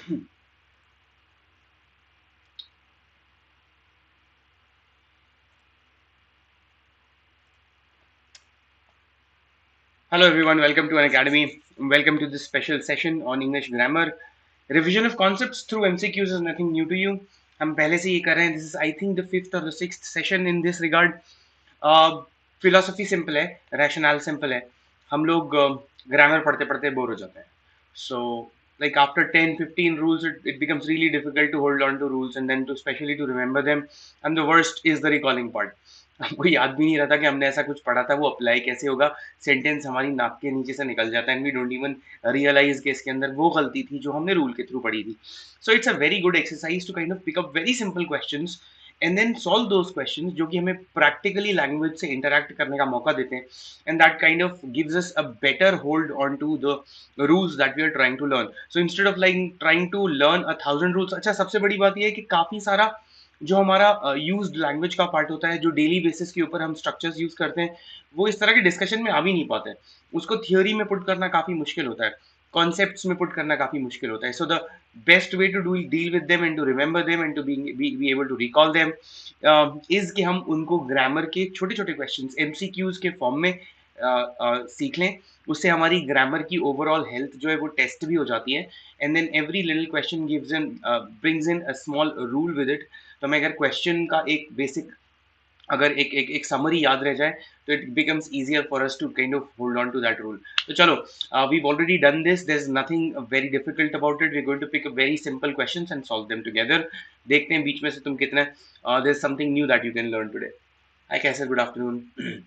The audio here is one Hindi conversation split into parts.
Hello everyone, welcome to Unacademy. Welcome to this special session on English grammar. Revision of concepts through MCQs is nothing new to you. हम पहले से ये कर रहे हैं. This is I think the fifth or the sixth session in this regard. Philosophy simple है, rationale simple है. हम लोग grammar पढ़ते पढ़ते बोर हो जाते हैं. So like after 10-15 rules it becomes really difficult to hold on to rules and then to especially to remember them, and the worst is the recalling part. हमको याद भी नहीं रहता कि हमने ऐसा कुछ पढ़ा था, वो अप्लाई कैसे होगा. सेंटेंस हमारी नाक के नीचे से निकल जाता है and we don't even realise कि इसके अंदर वो गलती थी जो हमने रूल के थ्रू पढ़ी थी. So it's a very good exercise to kind of pick up very simple questions and then solve those questions जो कि हमें प्रैक्टिकली लैंग्वेज से इंटरैक्ट करने का मौका देते हैं, and that kind of gives us a better hold on to the rules that we are trying to learn. So instead of like trying to learn 1,000 rules. अच्छा, सबसे बड़ी बात यह है कि काफी सारा जो हमारा यूज्ड लैंग्वेज का पार्ट होता है, जो डेली बेसिस के ऊपर हम स्ट्रक्चर्स यूज करते हैं, वो इस तरह के डिस्कशन में आ भी नहीं पाते हैं. उसको थियोरी में पुट करना काफी मुश्किल होता है, कॉन्सेप्ट्स में पुट करना काफी मुश्किल होता है. So the best way to do deal with them and to remember them and to be able to recall them is कि हम उनको ग्रामर के छोटे छोटे क्वेश्चन एमसीक्यूज के फॉर्म में सीख लें. उससे हमारी ग्रामर की ओवरऑल हेल्थ जो है वो टेस्ट भी हो जाती है, and then every little question gives in brings in a small rule with it. तो हमें अगर क्वेश्चन का एक बेसिक अगर एक समरी याद रह जाए तो it becomes easier for us to kind of hold on to that rule. तो चलो, we already done this, there is nothing very difficult about it. We are going to pick a very simple questions and solve them together. देखते हैं बीच में से तुम कितने there is something new that you can learn today. Hi कैसे, good afternoon.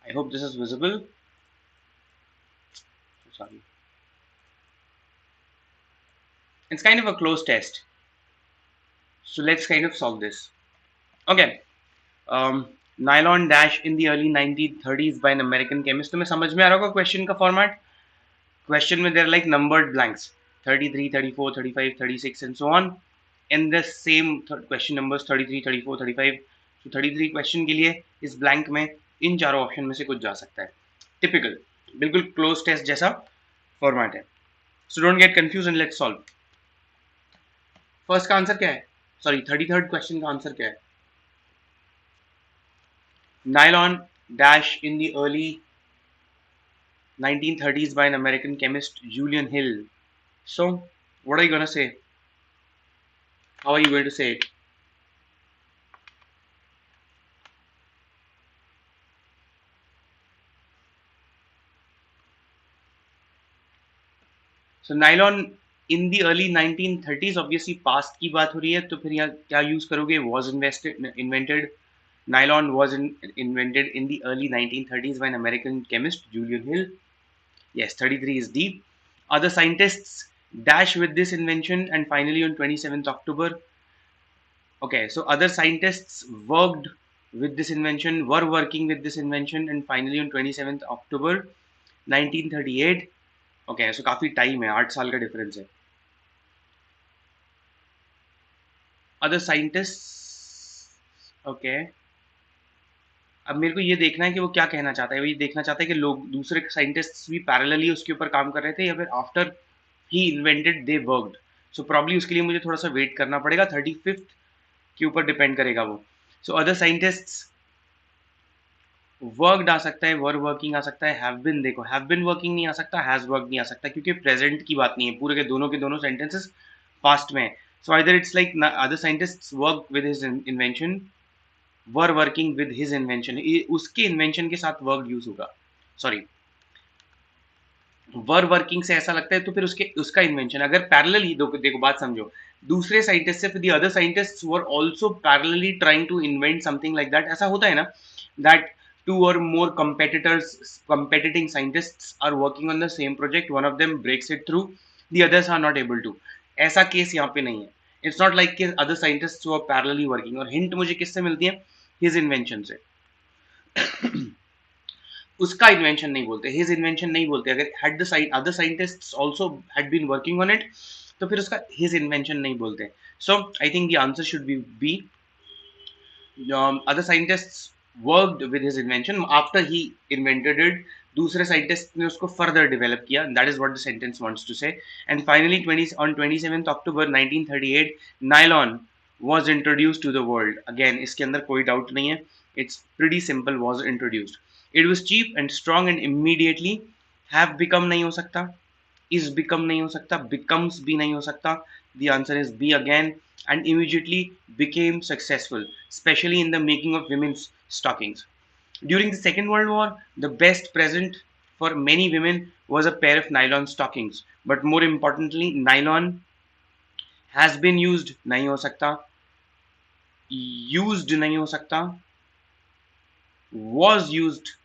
I hope this is visible. Sorry. It's kind of a closed test. So let's kind of solve this. Okay. Nylon dash in the early 1930s by an American chemist. तुम्हें समझ में आ रहा होगा क्वेश्चन का फॉर्मेट. Question में they're like numbered blanks, 33, 34, 35, 36 and so on. And the same question numbers 33, 34, 35. So 33 question के लिए इस ब्लैंक में इन चारों ऑप्शन में से कुछ जा सकता है. टिपिकल, बिल्कुल क्लोज टेस्ट जैसा फॉर्मेट है. So don't get confuse and let's solve. First का आंसर क्या है, सॉरी 33rd क्वेश्चन का आंसर क्या है. Nylon dash in the early 1930s by an American chemist, Julian Hill. So what are you going to say? How are you going to say it? So nylon in the early 1930s, obviously past की बात हो रही है, तो फिर यहाँ क्या यूज करोगे. was invented. Nylon was invented in the early 1930s by an American chemist, Julian Hill. Yes, 33 is D. Other scientists dash with this invention and finally on 27th October. Okay, so other scientists worked with this invention, were working with this invention and finally on 27th October 1938. Okay, so काफी टाइम है, 8 साल का डिफरेंस है. Other scientist. ओके, अब मेरे को ये देखना है कि वो क्या कहना चाहता है. वो ये देखना चाहता है कि लोग दूसरे साइंटिस्ट्स भी पैरेलली उसके ऊपर काम कर रहे थे या फिर after he invented they worked. So probably उसके लिए मुझे थोड़ा सा वेट करना पड़ेगा. 35th के ऊपर डिपेंड करेगा वो. सो अदर साइंटिस्ट्स वर्कड आ सकता है, वर वर्किंग आ सकता है, हैव बिन. देखो हैव बिन वर्किंग नहीं आ सकता, हैज वर्क नहीं आ सकता क्योंकि प्रेजेंट की बात नहीं है. पूरे के दोनों सेंटेंसेस पास्ट में है. So either it's like other scientists work with his invention, were working with his invention, उसके invention के साथ worked use होगा, sorry, वर वर्किंग से ऐसा लगता है तो फिर उसके उसका इन्वेंशन अगर पैरेलली देखो देखो बात समझो, दूसरे साइंटिस्ट से फिर the other scientists were also parallelly trying to invent something like that, ऐसा होता है ना, that two or more competitors competing scientists are working on the same project, one of them breaks it through, the others are not able to, ऐसा केस यहाँ पे नहीं है. इट्स नॉट लाइक कि अदर साइंटिस्ट्स वो पैरेलली वर्किंग, और हिंट मुझे किससे मिलती है, हिज इन्वेंशन से. उसका इन्वेंशन नहीं बोलते, हिज इन्वेंशन नहीं बोलते. अगर had the other scientists also had been working on it तो फिर उसका हिज इन्वेंशन नहीं बोलते. So I think the answer should be other scientists worked with his invention after he invented it, दूसरे साइंटिस्ट ने उसको फर्दर डेवलप किया. That is what the sentence wants to say. And finally 20 on 27th October 1938 nylon was introduced to the world. Again इसके अंदर कोई डाउट नहीं है, it's pretty simple, was introduced. It was cheap and strong and immediately have become नहीं हो सकता, is become नहीं हो सकता, becomes भी नहीं हो सकता. The answer is B again. And immediately became successful, especially in the making of women's stockings. During the Second World War, the best present for many women was a pair of nylon stockings. But more importantly, nylon has been used नहीं हो सकता, used नहीं हो सकता, was used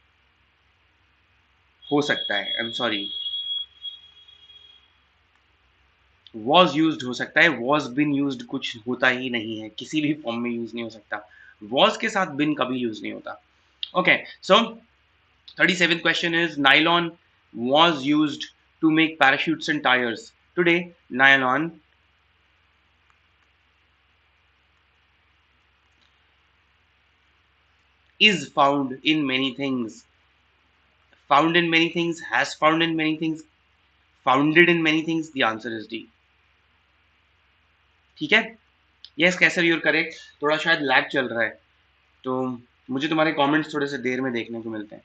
हो सकता है. I'm sorry, was used हो सकता है, was been used कुछ होता ही नहीं है, किसी भी फॉर्म में यूज नहीं हो सकता. was के साथ been कभी यूज नहीं होता. Okay, so 37th question is nylon was used to make parachutes and tires. Today, nylon is found in many things. Found in many things, has found in many things, founded in many things. The answer is D. ठीक है. Yes Kaiser you're correct. थोड़ा शायद लैग चल रहा है तो मुझे तुम्हारे कमेंट्स थोड़े से देर में देखने को मिलते हैं.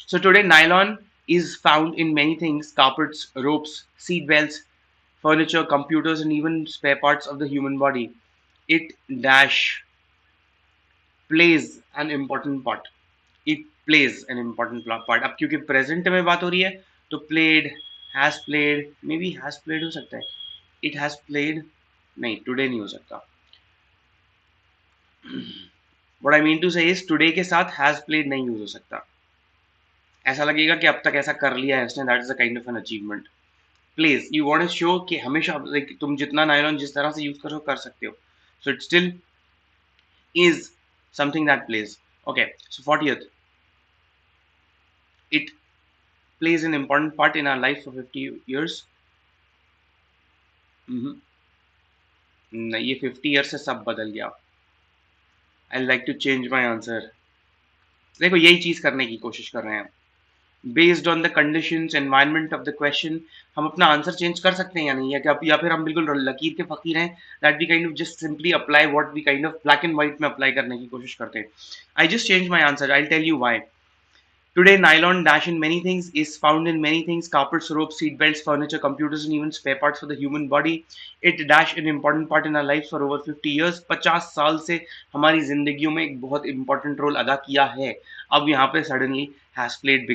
So today nylon is found in many things: carpets, ropes, seat belts, furniture, computers, and even spare parts of the human body. It dash plays an important part. It plays an important part. अब क्योंकि प्रेजेंट में बात हो रही है तो played, has played, maybe has played हो सकता है. It has played नहीं, today नहीं हो सकता. What I mean to say is today के साथ has played नहीं यूज हो सकता. ऐसा लगेगा कि अब तक ऐसा कर लिया है उसने, that is a kind of an achievement. Please you want to show कि हमेशा लाइक तुम जितना नायलॉन जिस तरह से यूज करो कर सकते हो. So it still is something that plays. Okay, so 40th, it plays an important part in our life for 50 years. नहीं, ये 50 ईयर से सब बदल गया. I like to change my answer. देखो यही चीज करने की कोशिश कर रहे हैं. Based on the conditions environment of the question हम अपना आंसर चेंज कर सकते हैं या नहीं, या फिर हम बिल्कुल लकीर के फकीर हैं, that we kind of just simply apply what we kind of black and white में अप्लाई करने की कोशिश करते हैं. I just change my answer. I tell you why. Today, nylon dash in many things is found in many things: carpets, ropes, seat belts, furniture, computers, and even spare parts for the human body. It dash an important part in our lives for over 50 years. 50 साल से हमारी जिंदगियों में एक बहुत important role अदा किया है. अब यहाँ पे suddenly has played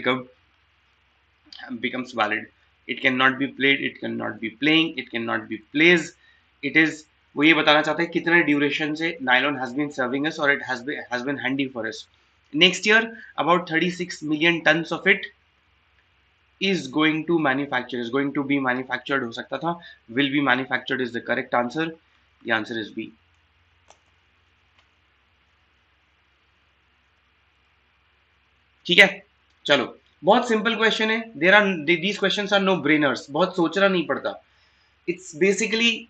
becomes valid. It cannot be played, it cannot be playing, it cannot be plays. It is, वो ये बताना चाहता है कितने ड्यूरेशन से nylon has been serving us और it has been handy for us. Next year about 36 million tons of it is going to be manufactured हो सकता था. will be manufactured is the correct answer. The answer is B. ठीक है, चलो बहुत सिंपल क्वेश्चन है. There are these questions are no brainers, बहुत सोचना नहीं पड़ता. It's basically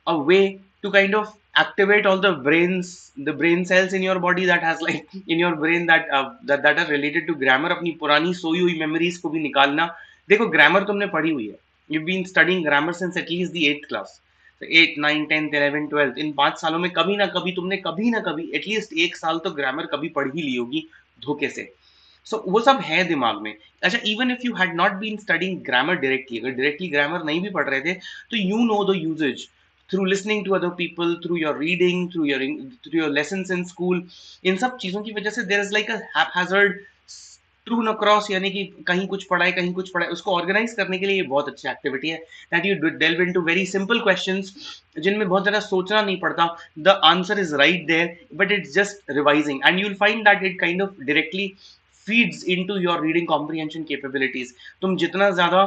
a way to kind of activate all the brain cells in your body that has like in your brain that are related to grammar. अपनी पुरानी सोई हुई मेमोरीज को भी निकालना. देखो ग्रामर तुमने पढ़ी हुई है, you been studying grammar since at least the 8th class. 8, 9, 10, 11, 12 इन 5 सालों में कभी ना कभी तुमने कभी ना कभी एटलीस्ट एक साल तो ग्रामर कभी पढ़ ही ली होगी धोखे से. सो वो सब है दिमाग में. अच्छा, even if you had not been studying grammar directly, अगर डायरेक्टली ग्रामर नहीं भी पढ़ रहे थे, तो you know the usages through listening to other people, through your reading, through your lessons in school. इन सब चीजों की वजह से there is like a haphazard through न क्रॉस, यानी कि कहीं कुछ पढ़ा है कहीं कुछ पढ़ा है, उसको ऑर्गेनाइज करने के लिए ये बहुत अच्छी एक्टिविटी है. That you delve into very simple questions जिनमें बहुत ज्यादा सोचना नहीं पड़ता. The answer is right there, but it's just revising, and you will find that it kind of directly feeds into your reading comprehension capabilities. तुम जितना ज्यादा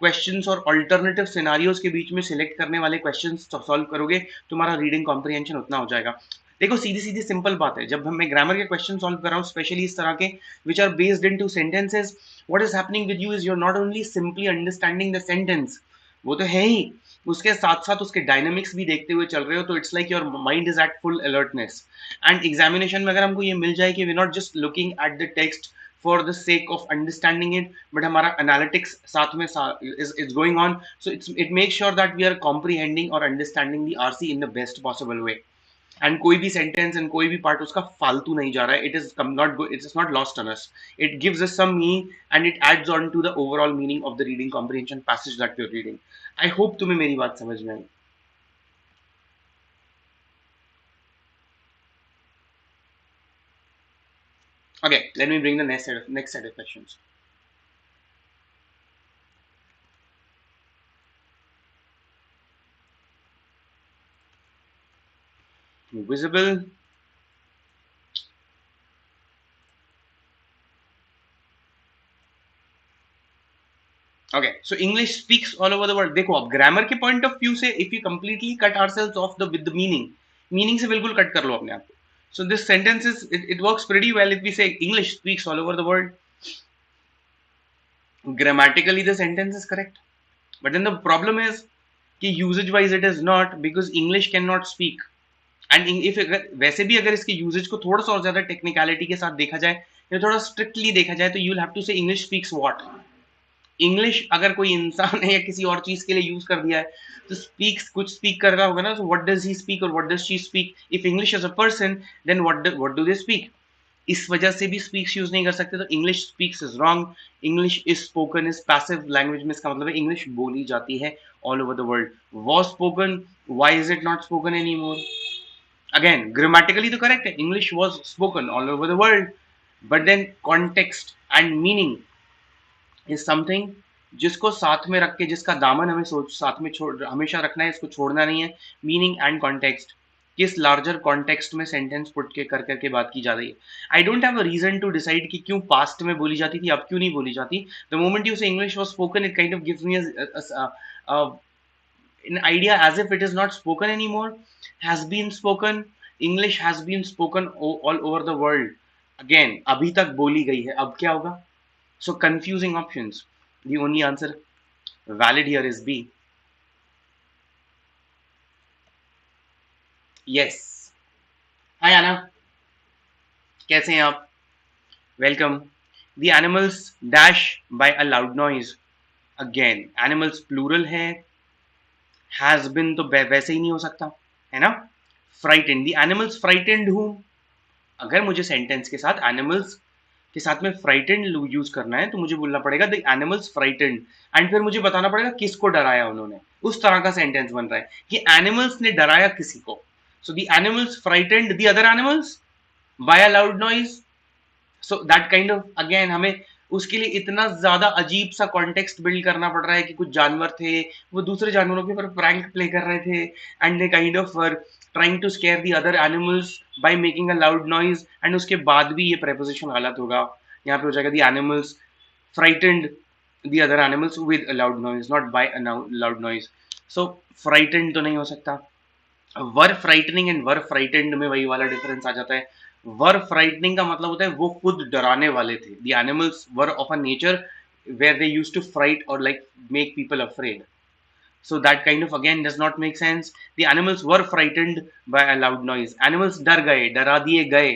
क्वेश्चंस और अल्टरनेटिव सिनारियोज के बीच में सिलेक्ट करने वाले क्वेश्चंस सॉल्व करोगे, तुम्हारा रीडिंग कॉम्प्रिहेंशन उतना हो जाएगा. देखो, सीधी सीधी सिंपल बात है, जब मैं ग्रामर के क्वेश्चन सॉल्व कर रहा हूँ, स्पेशली इस तरह के which are based into sentences, what is happening with you is you are not only simply understanding the sentence, वो तो है ही, उसके साथ साथ उसके डायनामिक्स भी देखते हुए चल रहे हो, तो it's like your mind is at full alertness. And examination में अगर हमको ये मिल जाए कि we not just looking at the text for the sake of understanding it, but हमारा एनालिटिक्स साथ में is going on, so it make sure that we are comprehending और understanding the RC in the best possible way. And कोई भी सेंटेंस एंड कोई भी पार्ट उसका फालतू नहीं जा रहा है. It is not lost on us. It gives us some meaning and it adds on to the overall meaning of the reading comprehension passage that you are reading. I hope तुम्हें मेरी बात समझ में आई. Okay, let me bring the next set of questions. Visible. Okay, so English speaks all over the world. देखो, अब ग्रामर के पॉइंट ऑफ व्यू से if you completely cut ourselves off the with the meaning से बिल्कुल कट कर लो अपने आप को. So this sentence it works pretty well if we say English speaks all over the world. Grammatically the sentence is correct, but then the problem is कि usage wise it is not, because English cannot speak. And if वैसे भी अगर इसके यूजेज को थोड़ा सा और ज्यादा टेक्निकलिटी के साथ देखा जाए या थोड़ा स्ट्रिक्टली देखा जाए, तो यू विल हैव टू से इंग्लिश स्पीक्स व्हाट. इंग्लिश अगर कोई इंसान है या किसी और चीज के लिए यूज कर दिया है, तो स्पीक्स कुछ स्पीक कर रहा होगा ना. So what does he speak और what does she speak? If English is a person, then what do they speak? इस वजह से भी स्पीक्स यूज नहीं कर सकते. तो English speaks is wrong. English is spoken is passive language में इसका मतलब है इंग्लिश बोली जाती है all over the world. Was spoken, why is it not spoken any more? Again, grammatically तो correct है, English was spoken all over the world, but then context and meaning is something जिसको साथ में रख के, जिसका दामन हमें साथ में छोड़ हमेशा रखना है, इसको छोड़ना नहीं है. मीनिंग एंड कॉन्टेक्स्ट, किस लार्जर कॉन्टेक्स्ट में सेंटेंस पुट के कर करके बात की जा रही है. I don't have a reason to decide कि क्यों पास्ट में बोली जाती थी, अब क्यों नहीं बोली जाती. द मोमेंट यू से English was spoken, it kind of gives me an idea as if it is not spoken anymore. Has been spoken. English has been spoken all over the world. Again, अभी तक बोली गई है, अब क्या होगा? So confusing options. The only answer valid here is B. Yes. Hi Anna. कैसे हैं आप? Welcome. The animals dash by a loud noise. Again, animals plural है. Has been तो वैसे ही नहीं हो सकता, है ना? Frightened. The animals frightened whom? अगर मुझे सेंटेंस के साथ एनिमल्स के साथ में फ्राइटेंड यूज करना है, तो मुझे बोलना पड़ेगा द एनिमल्स फ्राइटेंड, एंड फिर मुझे बताना पड़ेगा किसको डराया उन्होंने. उस तरह का सेंटेंस बन रहा है कि एनिमल्स ने डराया किसी को. So the animals frightened the other animals by a loud noise. So that kind of, again हमें उसके लिए इतना ज्यादा अजीब सा कॉन्टेक्स्ट बिल्ड करना पड़ रहा है कि कुछ जानवर थे, वो दूसरे जानवरों के ऊपर प्रैंक प्ले कर रहे थे, and they kind of trying to scare the other animals by making a loud noise. And उसके बाद भी ये प्रेपोजिशन गलत होगा. यहाँ पे हो जाएगा the animals frightened the other animals with a loud noise, not by a loud noise. So frightened तो नहीं हो सकता. Were frightening and were frightened में वही वाला डिफरेंस आ जाता है. वर फ्राइटनिंग का मतलब होता है वो खुद डराने वाले थे. The animals were of a nature where they used to fright और like make people afraid. So that kind of again does not make sense. The animals were frightened by a loud noise. Animals डर गए, डरा दिए गए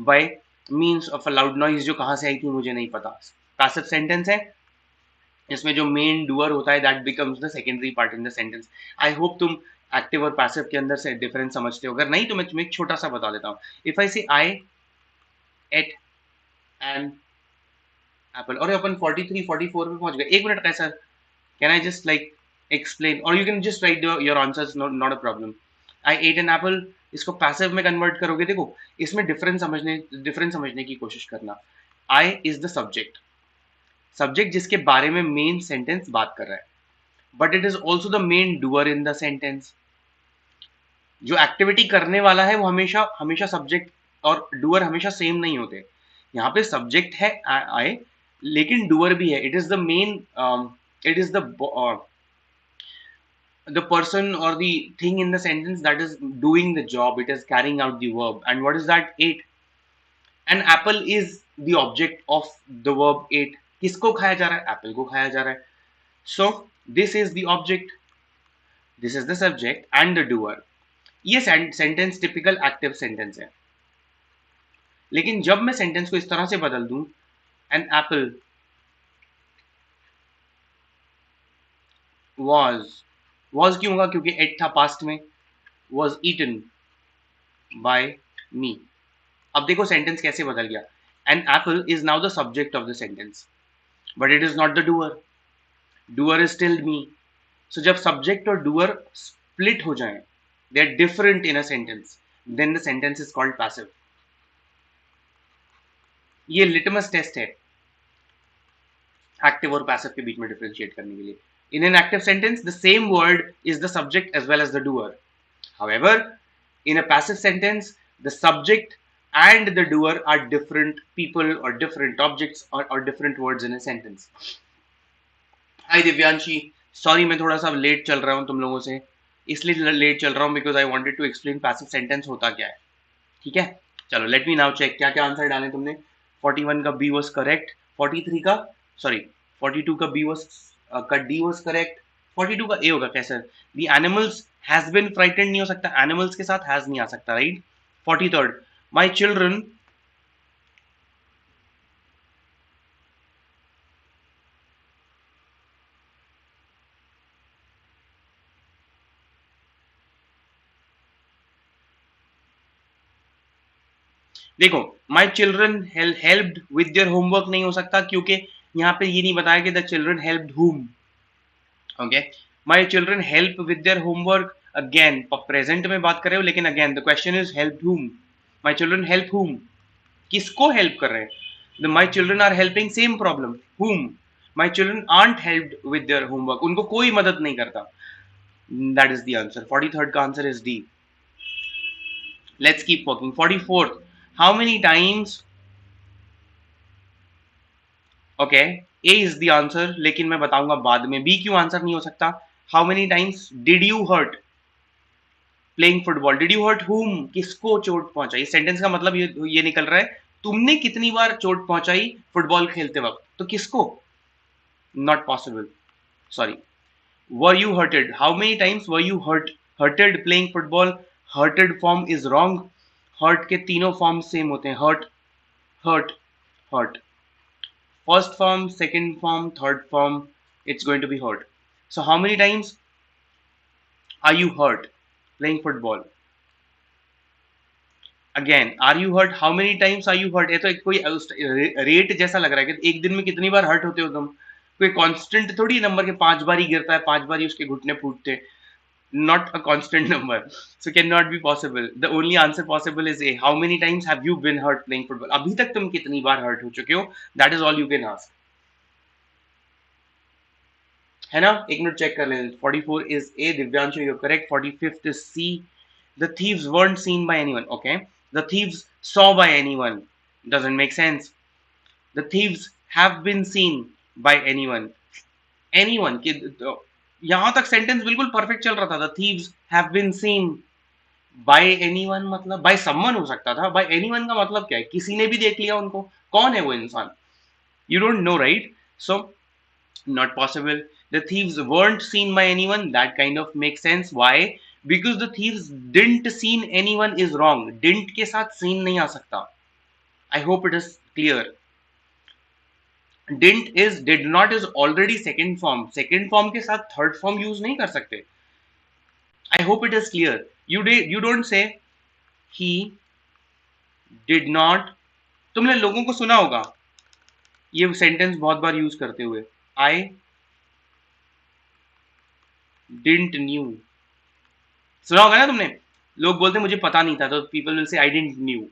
by means of a loud noise, जो कहाँ से आई थी मुझे नहीं पता. Passive sentence है, इसमें जो मेन डूअर होता है that becomes the secondary part in the sentence. I hope तुम एक्टिव और पैसिव के अंदर से डिफरेंस समझते हो. अगर नहीं तो मैं तुम्हें एक छोटा सा बता देता हूँ. If I say I ate an Apple, और अपन 43 44 पे पहुंच गए। एक मिनट कैसा, can I just like explain, और you can just write your answers, not a problem. I ate an apple, इसको पैसिव में कन्वर्ट करोगे, देखो इसमें डिफरेंस समझने की कोशिश करना। I is the subject, subject जिसके बारे में मेन सेंटेंस बात कर रहा है, but it is also the main doer in the sentence. जो एक्टिविटी करने वाला है वो हमेशा हमेशा सब्जेक्ट और डूअर हमेशा सेम नहीं होते। यहाँ पे सब्जेक्ट है आई, लेकिन डूअर भी है। It is the main, it is the person or the thing in the sentence that is doing the job, it is carrying out the verb. And what is that? Ate. An apple is the object of the verb ate. किसको खाया जा रहा है? एप्पल को खाया जा रहा है। So this is the object, this is the subject and the doer. ये सेंटेंस टिपिकल एक्टिव सेंटेंस है। लेकिन जब मैं सेंटेंस को इस तरह से बदल दूं, एन एप्पल वॉज क्यों होगा? क्योंकि एट था पास्ट में, वॉज ईटन बाय मी। अब देखो सेंटेंस कैसे बदल गया। An apple is now the subject of the sentence, but it is not the doer, doer is still me. So जब सब्जेक्ट और डूअर स्प्लिट हो जाएं, they are different in a sentence, then the sentence is called passive. ये लिटमस टेस्ट है एक्टिव और पैसिव के बीच में डिफरेंशिएट करने के लिए। In an active sentence the same word is the subject as well as the doer. However, in a passive sentence, the subject and the doer are different people or different objects or different words in a sentence. Hi Divyanshi, sorry मैं थोड़ा सा लेट चल रहा हूँ तुम लोगों से, इसलिए लेट चल रहा हूँ because I wanted to explain passive sentence होता क्या है। ठीक है, चलो लेट मी नाउ चेक क्या क्या आंसर डाले तुमने। 41 का बी वॉज करेक्ट, 43 का, सॉरी 42 का बी वॉज का डी वॉज करेक्ट, 42 का ए होगा कैसे? The animals has been frightened नहीं हो सकता, एनिमल्स के साथ हैज नहीं आ सकता, राइट। 43rd, माई चिल्ड्रन, देखो my children helped with their homework नहीं हो सकता, क्योंकि यहाँ पे ये नहीं बताया कि the children helped whom. Okay, my children help with their homework, again present में बात कर रहे हो, लेकिन again the question is help whom. My children help हुम, किसको हेल्प कर रहे हैं? The my children are helping same problem, whom. My children aren't helped with their homework, उनको कोई मदद नहीं करता। That is the answer. 43rd का answer is D. Let's keep working. 44th, how many times, okay A is the answer, लेकिन मैं बताऊंगा बाद में बी क्यों आंसर नहीं हो सकता। How many times did you hurt playing football, did you hurt whom, किसको चोट पहुंचाई? इस सेंटेंस का मतलब ये निकल रहा है तुमने कितनी बार चोट पहुंचाई फुटबॉल खेलते वक्त, तो किसको? Not possible, sorry. Were you hurted, how many times were you hurted playing football, hurted form is wrong. Hurt के तीनों फॉर्म सेम होते हैं, hurt, hurt, hurt. First form, second form, third form, it's going to be hurt. So how many times are you hurt playing football? Again, are you hurt? How many times are you hurt? ये तो एक कोई रेट जैसा लग रहा है कि एक दिन में कितनी बार हर्ट होते हो तुम। कोई कांस्टेंट थोड़ी नंबर के 5 बार ही गिरता है, 5 बार ही उसके घुटने फूटते। Not a constant number, so cannot be possible. The only answer possible is A. How many times have you been hurt playing football? अभी तक तुम कितनी बार hurt हो चुके हो? That is all you can ask. है ना, एक मिनट चेक कर लें। 44 is A, Divyanshu you correct. 45th is C, the thieves weren't seen by anyone. Okay, the thieves saw by anyone, doesn't make sense. The thieves have been seen by anyone, anyone कि यहां तक सेंटेंस बिल्कुल परफेक्ट चल रहा था। The thieves have been seen by anyone, मतलब बाय समवन हो सकता था, बाय एनीवन का मतलब क्या है? किसी ने भी देख लिया उनको। कौन है वो इंसान? You don't know, right? So not possible. The thieves weren't seen by anyone, that kind of makes sense. Why? Because the thieves didn't seen anyone is wrong. Didn't के साथ seen नहीं आ सकता। I hope it is clear. Didn't is, did not is already second form, second form के साथ third form use नहीं कर सकते। I hope it is clear. You don't say he did not, तुमने लोगों को सुना होगा ये सेंटेंस बहुत बार यूज करते हुए, आई डिडंट न्यू, सुना होगा ना तुमने, लोग बोलते मुझे पता नहीं था, तो people will say I didn't knew,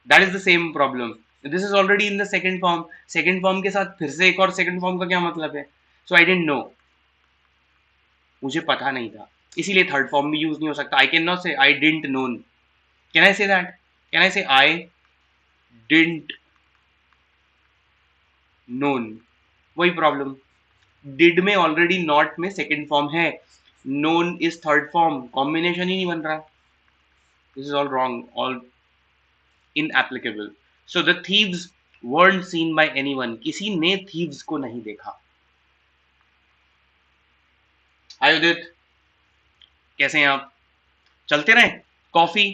that is the same problem, this is already in the second form, second form के साथ फिर से एक और सेकंड फॉर्म का क्या मतलब है, सो आई डिडंट नो, मुझे पता नहीं था, इसीलिए थर्ड फॉर्म भी यूज नहीं हो सकता, आई can not say I didn't known, can I say that, can I say I didn't known, वही प्रॉब्लम, डिड में ऑलरेडी नॉट में सेकंड फॉर्म है, known is third form, combination ही नहीं बन रहा, this is all wrong, all inapplicable. So the thieves weren't seen by anyone, किसी ने thieves को नहीं देखा. हाय उदित, कैसे हैं आप, चलते रहे. Coffee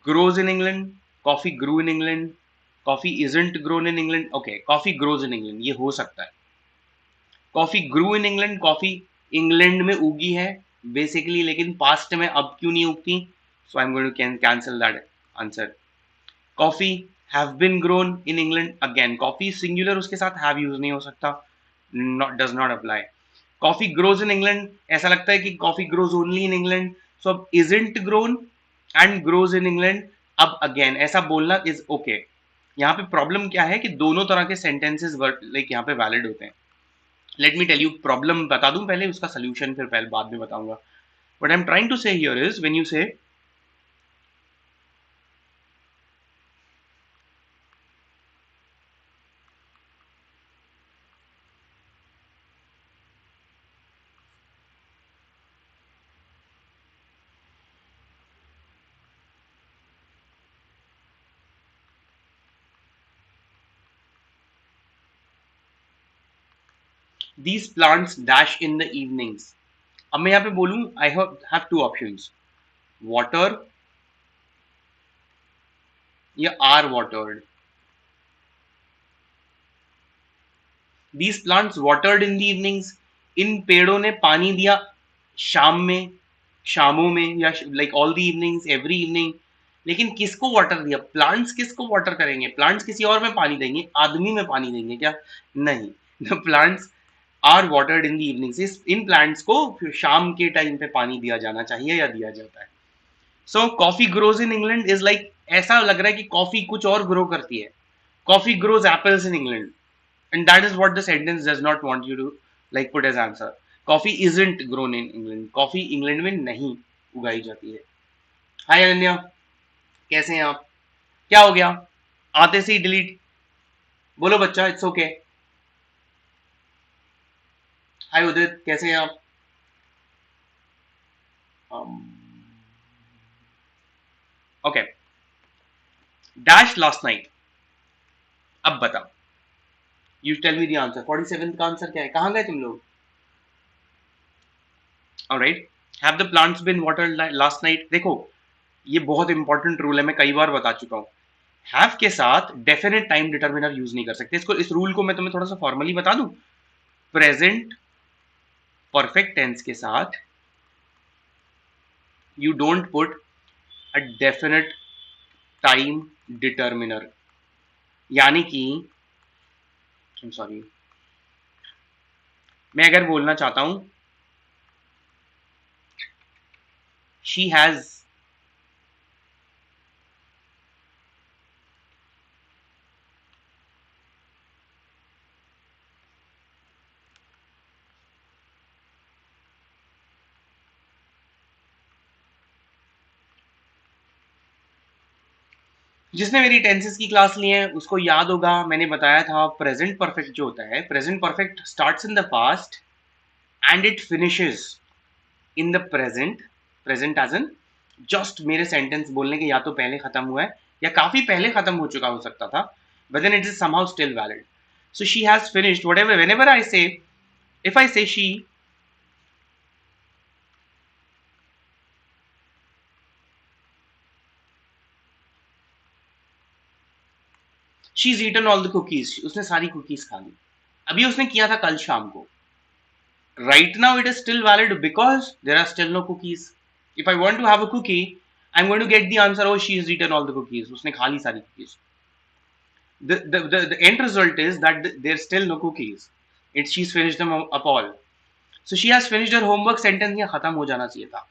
grows in England, coffee grew in England, coffee isn't grown in England, okay, coffee grows in England, ये हो सकता है. Coffee grew in England, coffee England में उगी है बेसिकली, लेकिन पास्ट में अब क्यों नहीं उगती, so I am going to cancel that answer. Coffee have been grown in England, again coffee singular, उसके साथ हैव यूज नहीं हो सकता, does not apply. Coffee grows in England, ऐसा लगता है कि coffee grows only in England, so अब isn't grown and grows in England, अब अगेन ऐसा बोलना इज ओके. यहाँ पे प्रॉब्लम क्या है कि दोनों तरह के सेंटेंसेस लाइक यहाँ पे वैलिड होते हैं. Let me tell you, problem बता दूं पहले, उसका सोल्यूशन फिर पहले बाद में बताऊंगा. What I am trying to say here is, when you say these plants dash in the evenings, अब मैं यहाँ पे बोलूं I have two options, water या are watered. These plants watered in the evenings, इन पेड़ों ने पानी दिया शाम में, शामों में, या like all the evenings, every evening. लेकिन किसको वाटर दिया, प्लांट्स किसको वाटर करेंगे, प्लांट्स किसी और में पानी देंगे, आदमी में पानी देंगे क्या, नहीं, the plants are watered in the evenings, इन प्लांट्स को शाम के टाइम पे पानी दिया जाना चाहिए या दिया जाता है. So coffee grows in England is like, ऐसा लग रहा है कि कॉफी कुछ और ग्रो करती है, coffee grows apples in England, and that is what the sentence does not want you to like put as answer. Coffee isn't grown in England, coffee England में नहीं उगाई जाती है. हाय अनन्या, कैसे हैं आप, क्या हो गया, आते से ही डिलीट, बोलो बच्चा, इट्स ओके. हाय उदित, कैसे हैं आप, ओके. डैश लास्ट नाइट, अब बताओ, you tell me the answer, 47 का आंसर क्या है, कहां गए तुम लोग. Alright, have the plants been watered last night, देखो ये बहुत इंपॉर्टेंट रूल है, मैं कई बार बता चुका हूं. हैव के साथ डेफिनेट टाइम डिटर्मिनर यूज नहीं कर सकते, इसको, इस रूल को मैं तुम्हें थोड़ा सा फॉर्मली बता दूं. प्रेजेंट परफेक्ट टेंस के साथ you don't put a definite time determiner, यानी कि सॉरी, मैं अगर बोलना चाहता हूं शी हैज, जिसने मेरी टेंसेस की क्लास ली है उसको याद होगा, मैंने बताया था प्रेजेंट परफेक्ट जो होता है, present perfect starts in the past and it finishes in the present, present as an just मेरे सेंटेंस बोलने के या तो पहले खत्म हुआ है या काफी पहले खत्म हो चुका हो सकता था, but then it is somehow still valid. So she has finished whatever, whenever I say, if I say she's eaten all the cookies, उसने सारी कुकीज खा ली, अभी उसने किया था कल शाम को, right now it is still valid because there are still no cookies. If I want to have a cookie, I'm going to get the answer, oh she has eaten all the cookies, उसने खा ली सारी cookies. The end result is that there's still no cookies. She's finished them up all. So she has finished her homework. Sentence यहाँ खत्म हो जाना चाहिए था.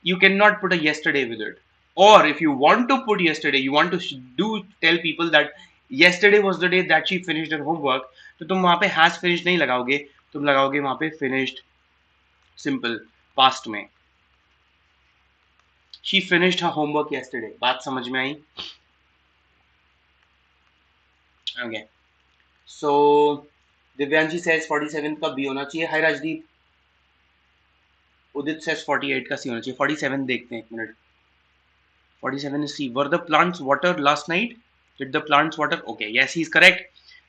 You cannot put a yesterday with it. Or if you want to put yesterday, you want to do tell people that yesterday was the day that she finished her homework. तो तुम वहाँ पे has finished नहीं लगाओगे. तुम लगाओगे वहाँ पे finished simple past में. She finished her homework yesterday. बात समझ में आई? Okay. So दिव्यांशी says 47 का B होना चाहिए. Hi राजदीप. उदित says 48 का C होना चाहिए. 47 देखते हैं एक minute. 47 is C. Were the plants watered last night? Did the plants water? Okay, yes, he is correct.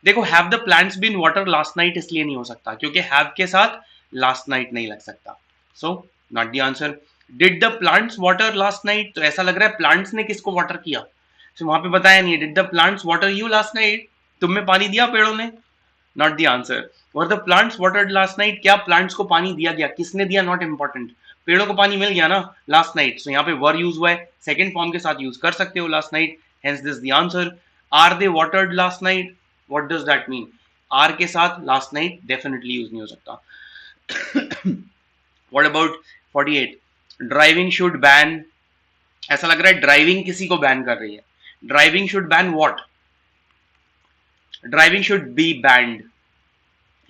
देखो have the plants been watered last night इसलिए नहीं हो सकता क्योंकि have के साथ last night नहीं लग सकता. So not the answer. Did the plants water last night? तो ऐसा लग रहा है plants ने किसको water किया. So वहां पे बताया नहीं. Did the plants water you last night? तुमने पानी दिया पेड़ों ने? Not the answer. Were the plants watered last night? क्या plants को पानी दिया गया? किसने दिया? Not important. पेड़ों को पानी मिल गया ना लास्ट नाइट. सो यहाँ पे वर यूज हुआ है. सेकेंड फॉर्म के साथ यूज कर सकते हो last night. Hence this the answer. Are they watered last night? What does that mean? Are के साथ लास्ट नाइट डेफिनेटली यूज नहीं हो सकता. What about 48? Driving should ban. ऐसा लग रहा है ड्राइविंग किसी को बैन कर रही है. Driving should ban what? Driving should be band.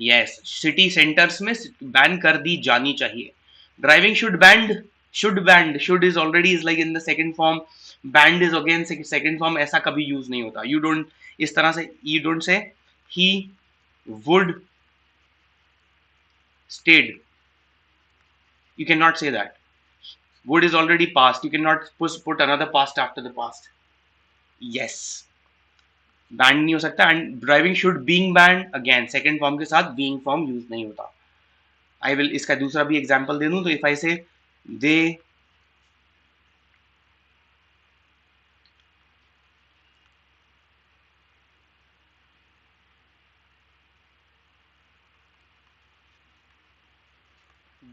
Yes, city centres में बैन कर दी जानी चाहिए. Driving should band. Should is already is like in the second form. Band is again second form. ऐसा कभी यूज नहीं होता. यू डोंट इस तरह से you don't say he would stayed. You cannot say that. Would is already past. You cannot put another past after the past. Yes. Band नहीं हो सकता. And driving should being band again second form के साथ बीइंग फॉर्म यूज नहीं होता. आई विल इसका दूसरा भी एग्जांपल दे दूं. तो इफ आई से they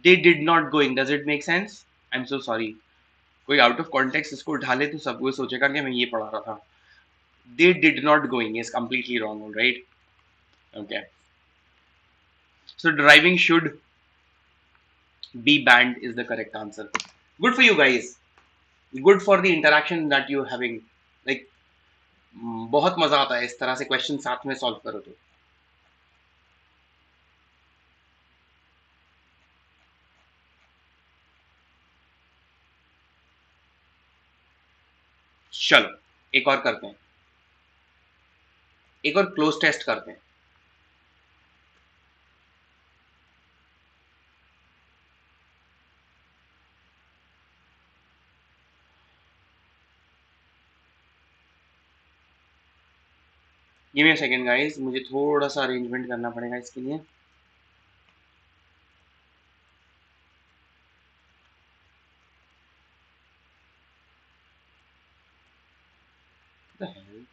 did not going. Does it make sense? I am so sorry. कोई आउट ऑफ कॉन्टेक्स्ट इसको उठा ले तो सब वो सोचेगा कि मैं ये पढ़ा रहा था. They did not going is completely wrong. Right. Okay. So driving should be banned is the correct answer. Good for you guys. Good for the interaction that you're having. Like बहुत मजा आता है इस तरह से क्वेश्चन साथ में सॉल्व करो तो. चलो एक और करते हैं. एक और क्लोज टेस्ट करते हैं. Give me a second guys. मुझे थोड़ा सा अरेंजमेंट करना पड़ेगा इसके लिए. The hell?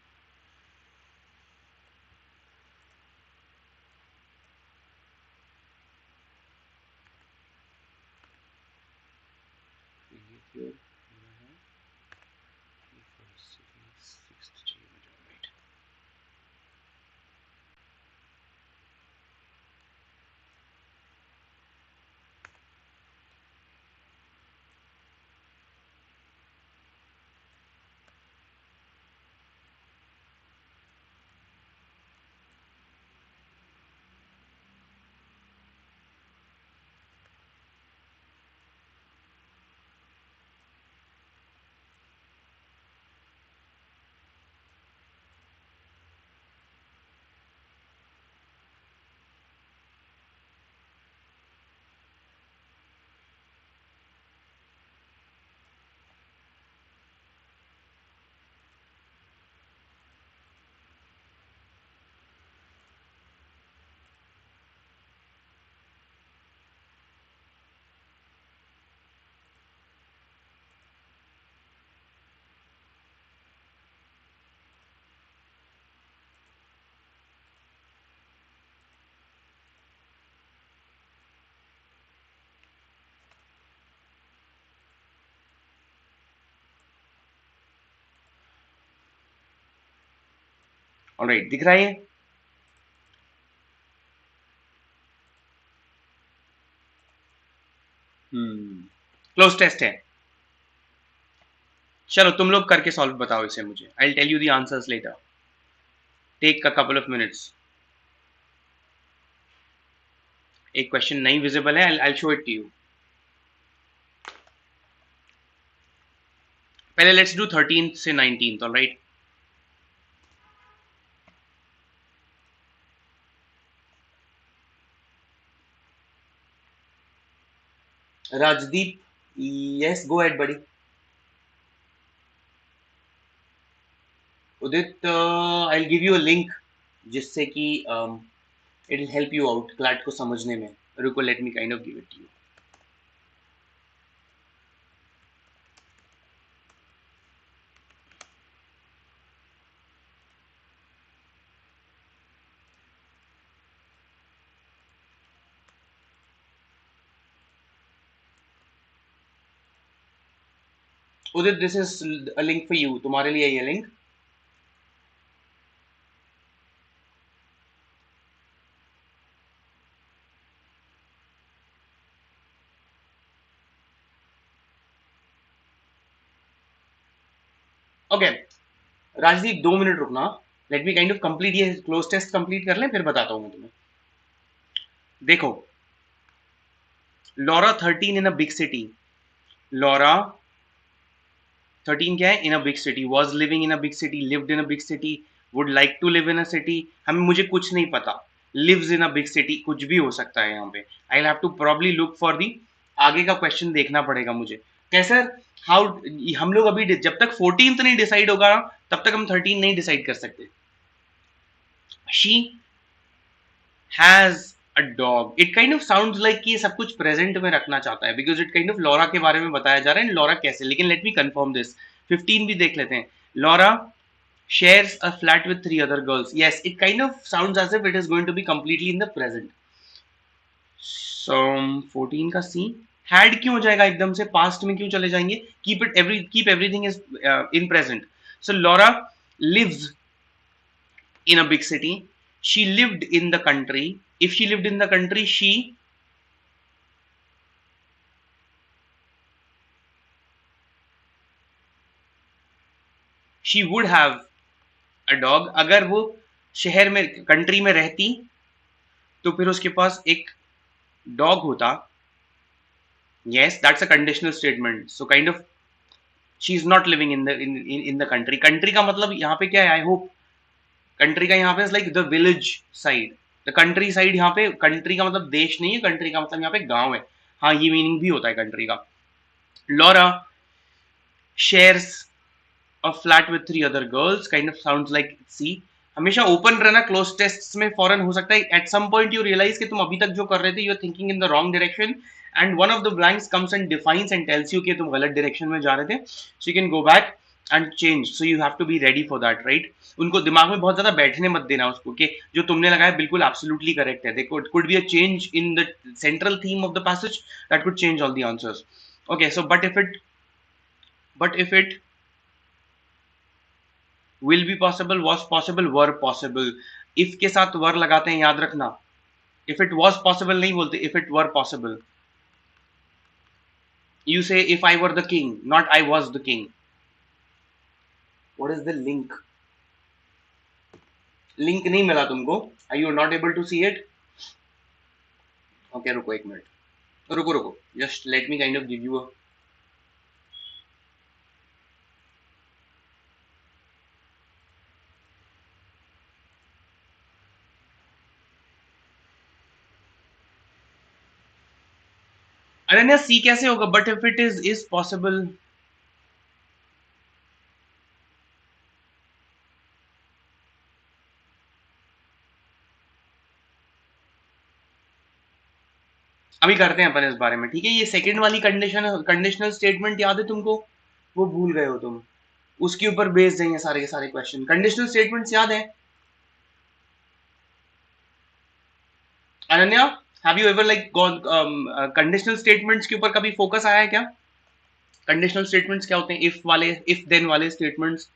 ऑलराइट, दिख रहा है ये? क्लोज टेस्ट है। चलो तुम लोग करके सॉल्व बताओ इसे मुझे। I will tell you the answers later. Take a couple of minutes. एक क्वेश्चन नहीं विजिबल है, I show it to you. पहले लेट्स डू 13 से 19, alright? Rajdeep, yes go at buddy. Udit, I will give you a link जिससे कि it will help you out CLAT को समझने में। रुको, let me kind of give it to you. Udit, this is a link for you, तुम्हारे लिए ये लिंक। ओके राजदीप, 2 मिनट रुकना। Let me kind of complete ये क्लोज टेस्ट कंप्लीट कर लें, फिर बताता हूँ मैं तुम्हें। देखो, Laura 13 in a big city. Laura 13 क्या है? In a big city, was living in a big city, lived in a big city, would like to live in a city. हमें मुझे कुछ नहीं पता, lives in a big city कुछ भी हो सकता है यहाँ पे। I have to probably look for the, आगे का क्वेश्चन देखना पड़ेगा मुझे। कैसे? हाउ? हम लोग अभी जब तक 14th नहीं डिसाइड होगा तब तक हम 13 नहीं डिसाइड कर सकते। She has a dog. It kind of sounds like कि ये सब कुछ प्रेजेंट में रखना चाहता है, because it kind of Laura के बारे में बताया जा रहा है। लॉरा कैसे, लेकिन लेट मी कंफर्म दिस। 15 भी देख लेते हैं। Laura shares a flat with 3 other girls. Yes, it kind of sounds as if it is going to be completely in the present. So 14 का सी had क्यों हो जाएगा एकदम से? पास्ट में क्यों चले जाएंगे? Keep everything is in present. So Laura lives in a big city. She lived in the country. If she lived in the country, she would have a dog. अगर वो शहर में, कंट्री में रहती तो फिर उसके पास एक डॉग होता। Yes, that's a conditional statement. So kind of she is not living in the country. Country का मतलब यहाँ पे क्या है? आई होप कंट्री का यहाँ पे like the village side, the country side. यहाँ पे कंट्री का मतलब देश नहीं है, कंट्री का मतलब यहाँ पे गांव है। हाँ, ये मीनिंग भी होता है कंट्री का। Laura shares a flat with 3 other girls, kind of sounds like C. हमेशा ओपन रहना क्लोज टेस्ट में। फॉरन हो सकता है at some point you realise कि तुम अभी तक जो कर रहे थे you are thinking in the wrong direction, and one of the blanks comes and defines and tells you कि तुम गलत डायरेक्शन में जा रहे थे। So you can go back and change. So you have to be ready for that, right? उनको दिमाग में बहुत ज्यादा बैठने मत देना उसको कि जो तुमने लगाया बिल्कुल एब्सोल्युटली करेक्ट है। देखो, it could be a change in the central theme of the passage that could change all the answers. Okay, so but if it will be possible, was possible, were possible। if के साथ were लगाते हैं, याद रखना। if it was possible नहीं बोलते, if it were possible। you say if I were the king, not I was the king। what is the link? Link नहीं मिला तुमको? are you not able to see it? okay, रुको एक मिनट, रुको रुको, just let me kind of give you a Ananya, सी कैसे होगा? But if it is possible. अभी करते हैं अपन इस बारे में, ठीक है? ये सेकंड वाली कंडीशनल स्टेटमेंट याद है तुमको? वो भूल गए हो तुम? उसके ऊपर बेस्ड हैं ये सारे के सारे क्वेश्चन। कंडीशनल स्टेटमेंट्स याद है Ananya? Have you ever like conditional statements के ऊपर कभी फोकस आया है क्या? कंडीशनल स्टेटमेंट्स क्या होते हैं? इफ वाले, इफ देन वाले स्टेटमेंट्स।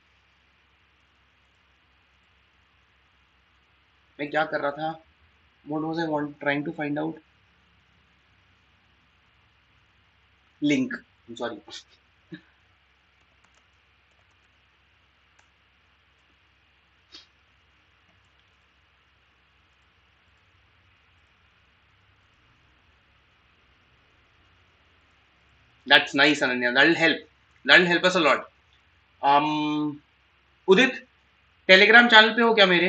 मैं क्या कर रहा था, what was I want trying to find out? Link, I'm sorry. That's nice, Ananya. That'll help us a lot. Udit, Telegram channel पे हो क्या मेरे?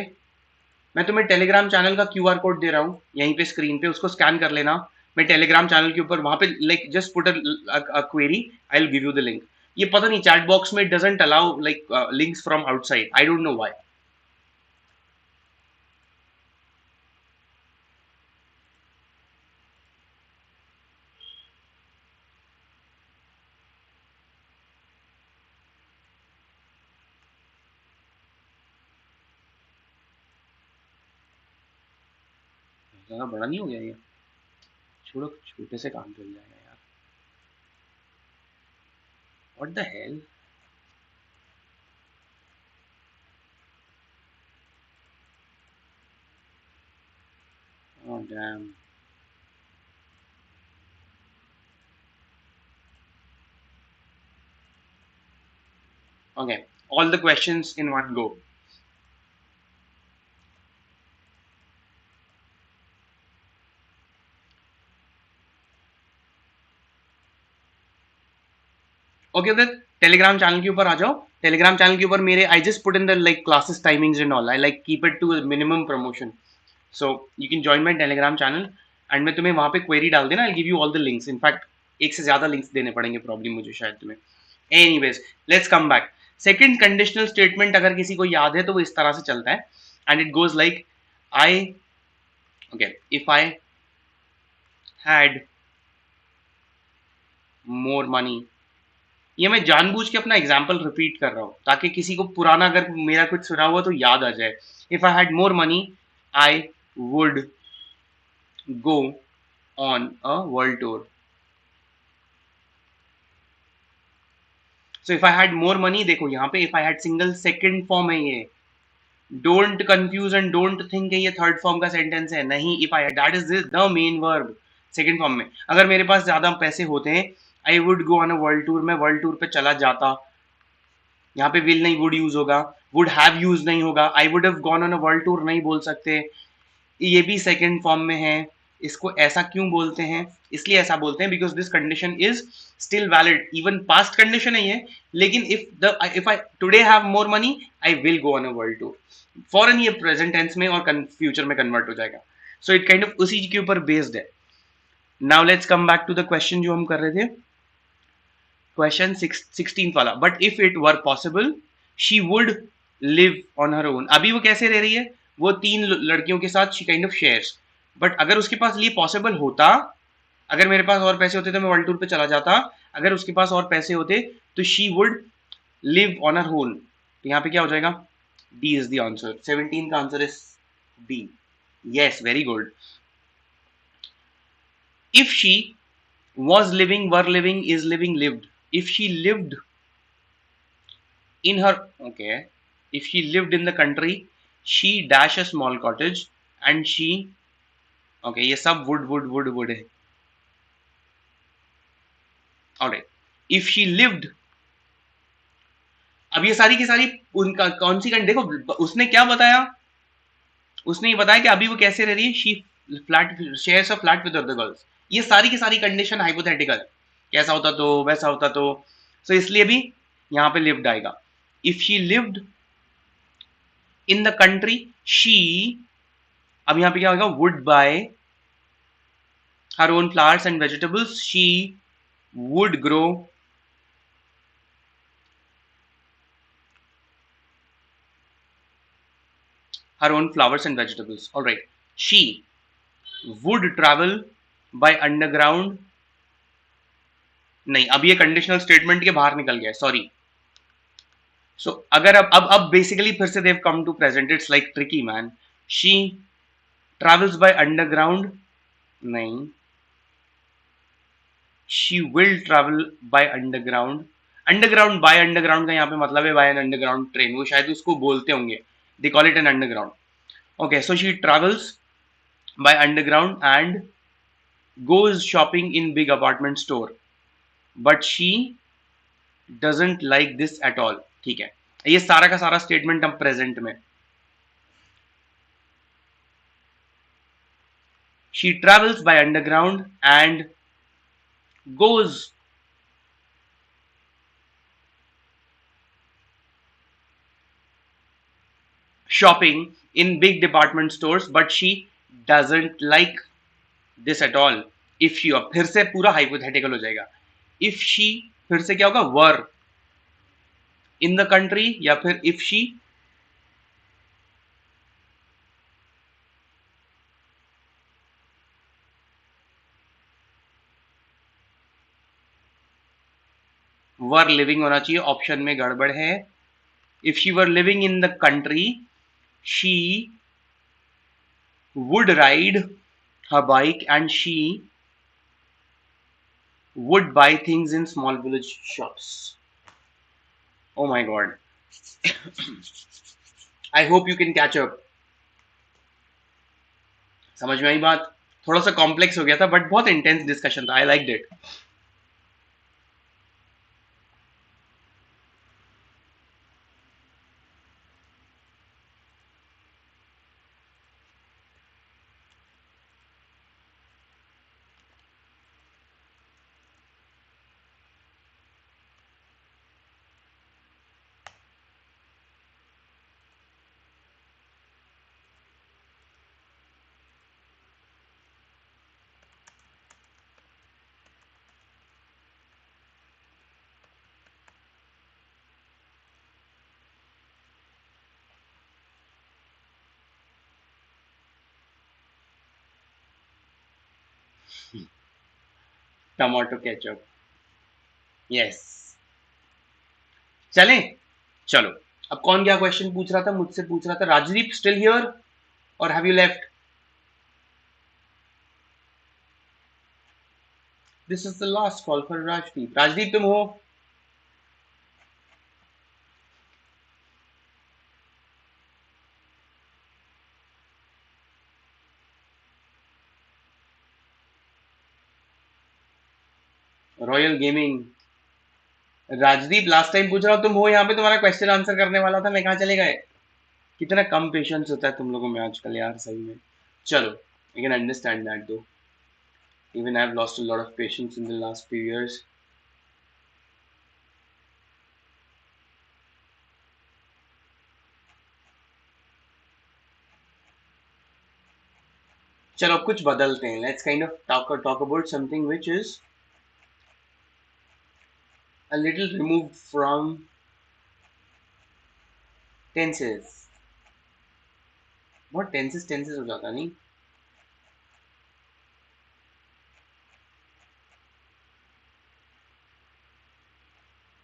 मैं तुम्हें टेलीग्राम चैनल का क्यूआर कोड दे रहा हूँ यहीं पे स्क्रीन पे, उसको स्कैन कर लेना। मैं टेलीग्राम चैनल के ऊपर वहां पे like just put a query, I will give you the link. ये पता नहीं चैट बॉक्स में doesn't allow like links from outside, I don't know why. ज्यादा बड़ा नहीं हो गया ये? छोड़ो, छोटे से काम चल जाएगा यार। What the hell? Oh damn. Okay, all the questions in one go. Okay Udit, Telegram channel के ऊपर आ जाओ। टेलीग्राम चैनल के ऊपर मेरे I just put in the like classes timings and all, I like keep it to minimum promotion, so you can join my Telegram channel. And मैं तुम्हें वहां पे क्वेरी डाल देना, I give you all the links. In fact एक से ज्यादा लिंक्स देने पड़ेंगे प्रॉब्लम मुझे शायद तुम्हें। Anyways, let's come back. Second conditional statement अगर किसी को याद है तो वो इस तरह से चलता है, and it goes like I, okay, if I had more money. ये मैं जानबूझ के अपना एग्जाम्पल रिपीट कर रहा हूं ताकि किसी को पुराना अगर मेरा कुछ सुना हुआ तो याद आ जाए। If I had more money I would go on a world tour. So if I had more money, देखो यहाँ पे if I had single second form है ये, don't confuse and don't think ये थर्ड फॉर्म का सेंटेंस है, नहीं। If I that is the main verb second form में। अगर मेरे पास ज्यादा पैसे होते हैं, I would go on a world tour, मैं वर्ल्ड टूर पे चला जाता। यहाँ पे विल नहीं, वुड यूज होगा। वुड हैव यूज नहीं होगा, I would have gone on a world tour नहीं बोल सकते। ये भी सेकंड फॉर्म में है। इसको ऐसा क्यों बोलते हैं? इसलिए ऐसा बोलते हैं because this condition is still valid, even past condition है ये। लेकिन if I today have more money I will go on a world tour, फॉरन ये प्रेजेंट टेंस में और फ्यूचर में कन्वर्ट हो जाएगा। सो इट काइंड ऑफ उसी के ऊपर बेस्ड है। Now let's come back to the question जो हम कर रहे थे, क्वेश्चन 16 वाला। But if it were possible she would live on her own. अभी वो कैसे रह रही है? वो तीन लड़कियों के साथ she kind of shares. But अगर उसके पास ये पॉसिबल होता, अगर मेरे पास और पैसे होते तो मैं वर्ल्ड टूर पे चला जाता। अगर उसके पास और पैसे होते तो she would live on her own. तो यहाँ पे क्या हो जाएगा? D is the answer. 17 का answer is D. Yes, very good. If she was living, were living, is living, lived. If she lived in her, okay, if she lived in the country, she dash a small cottage and she, okay, ये सब would है। alright, if she lived, अब ये सारी की सारी उनका कौन सी देखो, उसने क्या बताया? उसने ये बताया कि अभी वो कैसे रह रही है, she flat shares a flat with other girls. ये सारी की सारी कंडीशन हाइपोथेटिकल, कैसा होता तो, वैसा होता तो, सो इसलिए भी यहाँ पे लिव्ड आएगा। If she lived in the country she, अब यहां पे क्या होगा? Would buy her own flowers and vegetables, she would grow her own flowers and vegetables. Alright, she would travel by underground. नहीं, अब ये कंडीशनल स्टेटमेंट के बाहर निकल गया, सॉरी। सो अगर अब बेसिकली फिर से they've come to present, it's like tricky man. She travels by underground, नहीं, she will travel by underground. Underground, by underground का यहाँ पे मतलब है बाय एन अंडरग्राउंड ट्रेन, वो शायद उसको बोलते होंगे, they call it an underground. Okay, so she travels by underground and goes shopping in big apartment store, but she doesn't like this at all. ठीक है, ये सारा का सारा स्टेटमेंट हम प्रेजेंट में. She travels by underground and goes shopping in big department stores, but she doesn't like this at all. If she, फिर से पूरा hypothetical हो जाएगा. If she, फिर से क्या होगा, were in the country, या फिर if she were living होना चाहिए, ऑप्शन में गड़बड़ है. If she were living in the country, she would ride her bike and she would buy things in small village shops. Oh my god. I hope you can catch up. समझ में आई बात? थोड़ा सा कॉम्प्लेक्स हो गया था बट बहुत इंटेंस डिस्कशन था. I liked it. Tomato ketchup. Yes. चलें. चलो, अब कौन क्या क्वेश्चन पूछ रहा था? मुझसे पूछ रहा था राजदीप. स्टिल हियर और have you left? This is the last call for Rajdeep. Rajdeep तुम हो? Royal gaming. Rajdeep last time पूछ रहा हूं तुम हो यहाँ पे? तुम्हारा क्वेश्चन आंसर करने वाला था, मैं कहाँ चले गए? कितना कम पेशेंस होता है तुम लोगों में आजकल यार, सही में. चलो, I can understand that though. Even I have lost a lot of patience in the last few years. चलो अब कुछ बदलते हैं. Let's kind of talk about something which is a little removed from tenses. बहुत टेंसेस हो जाता नहीं.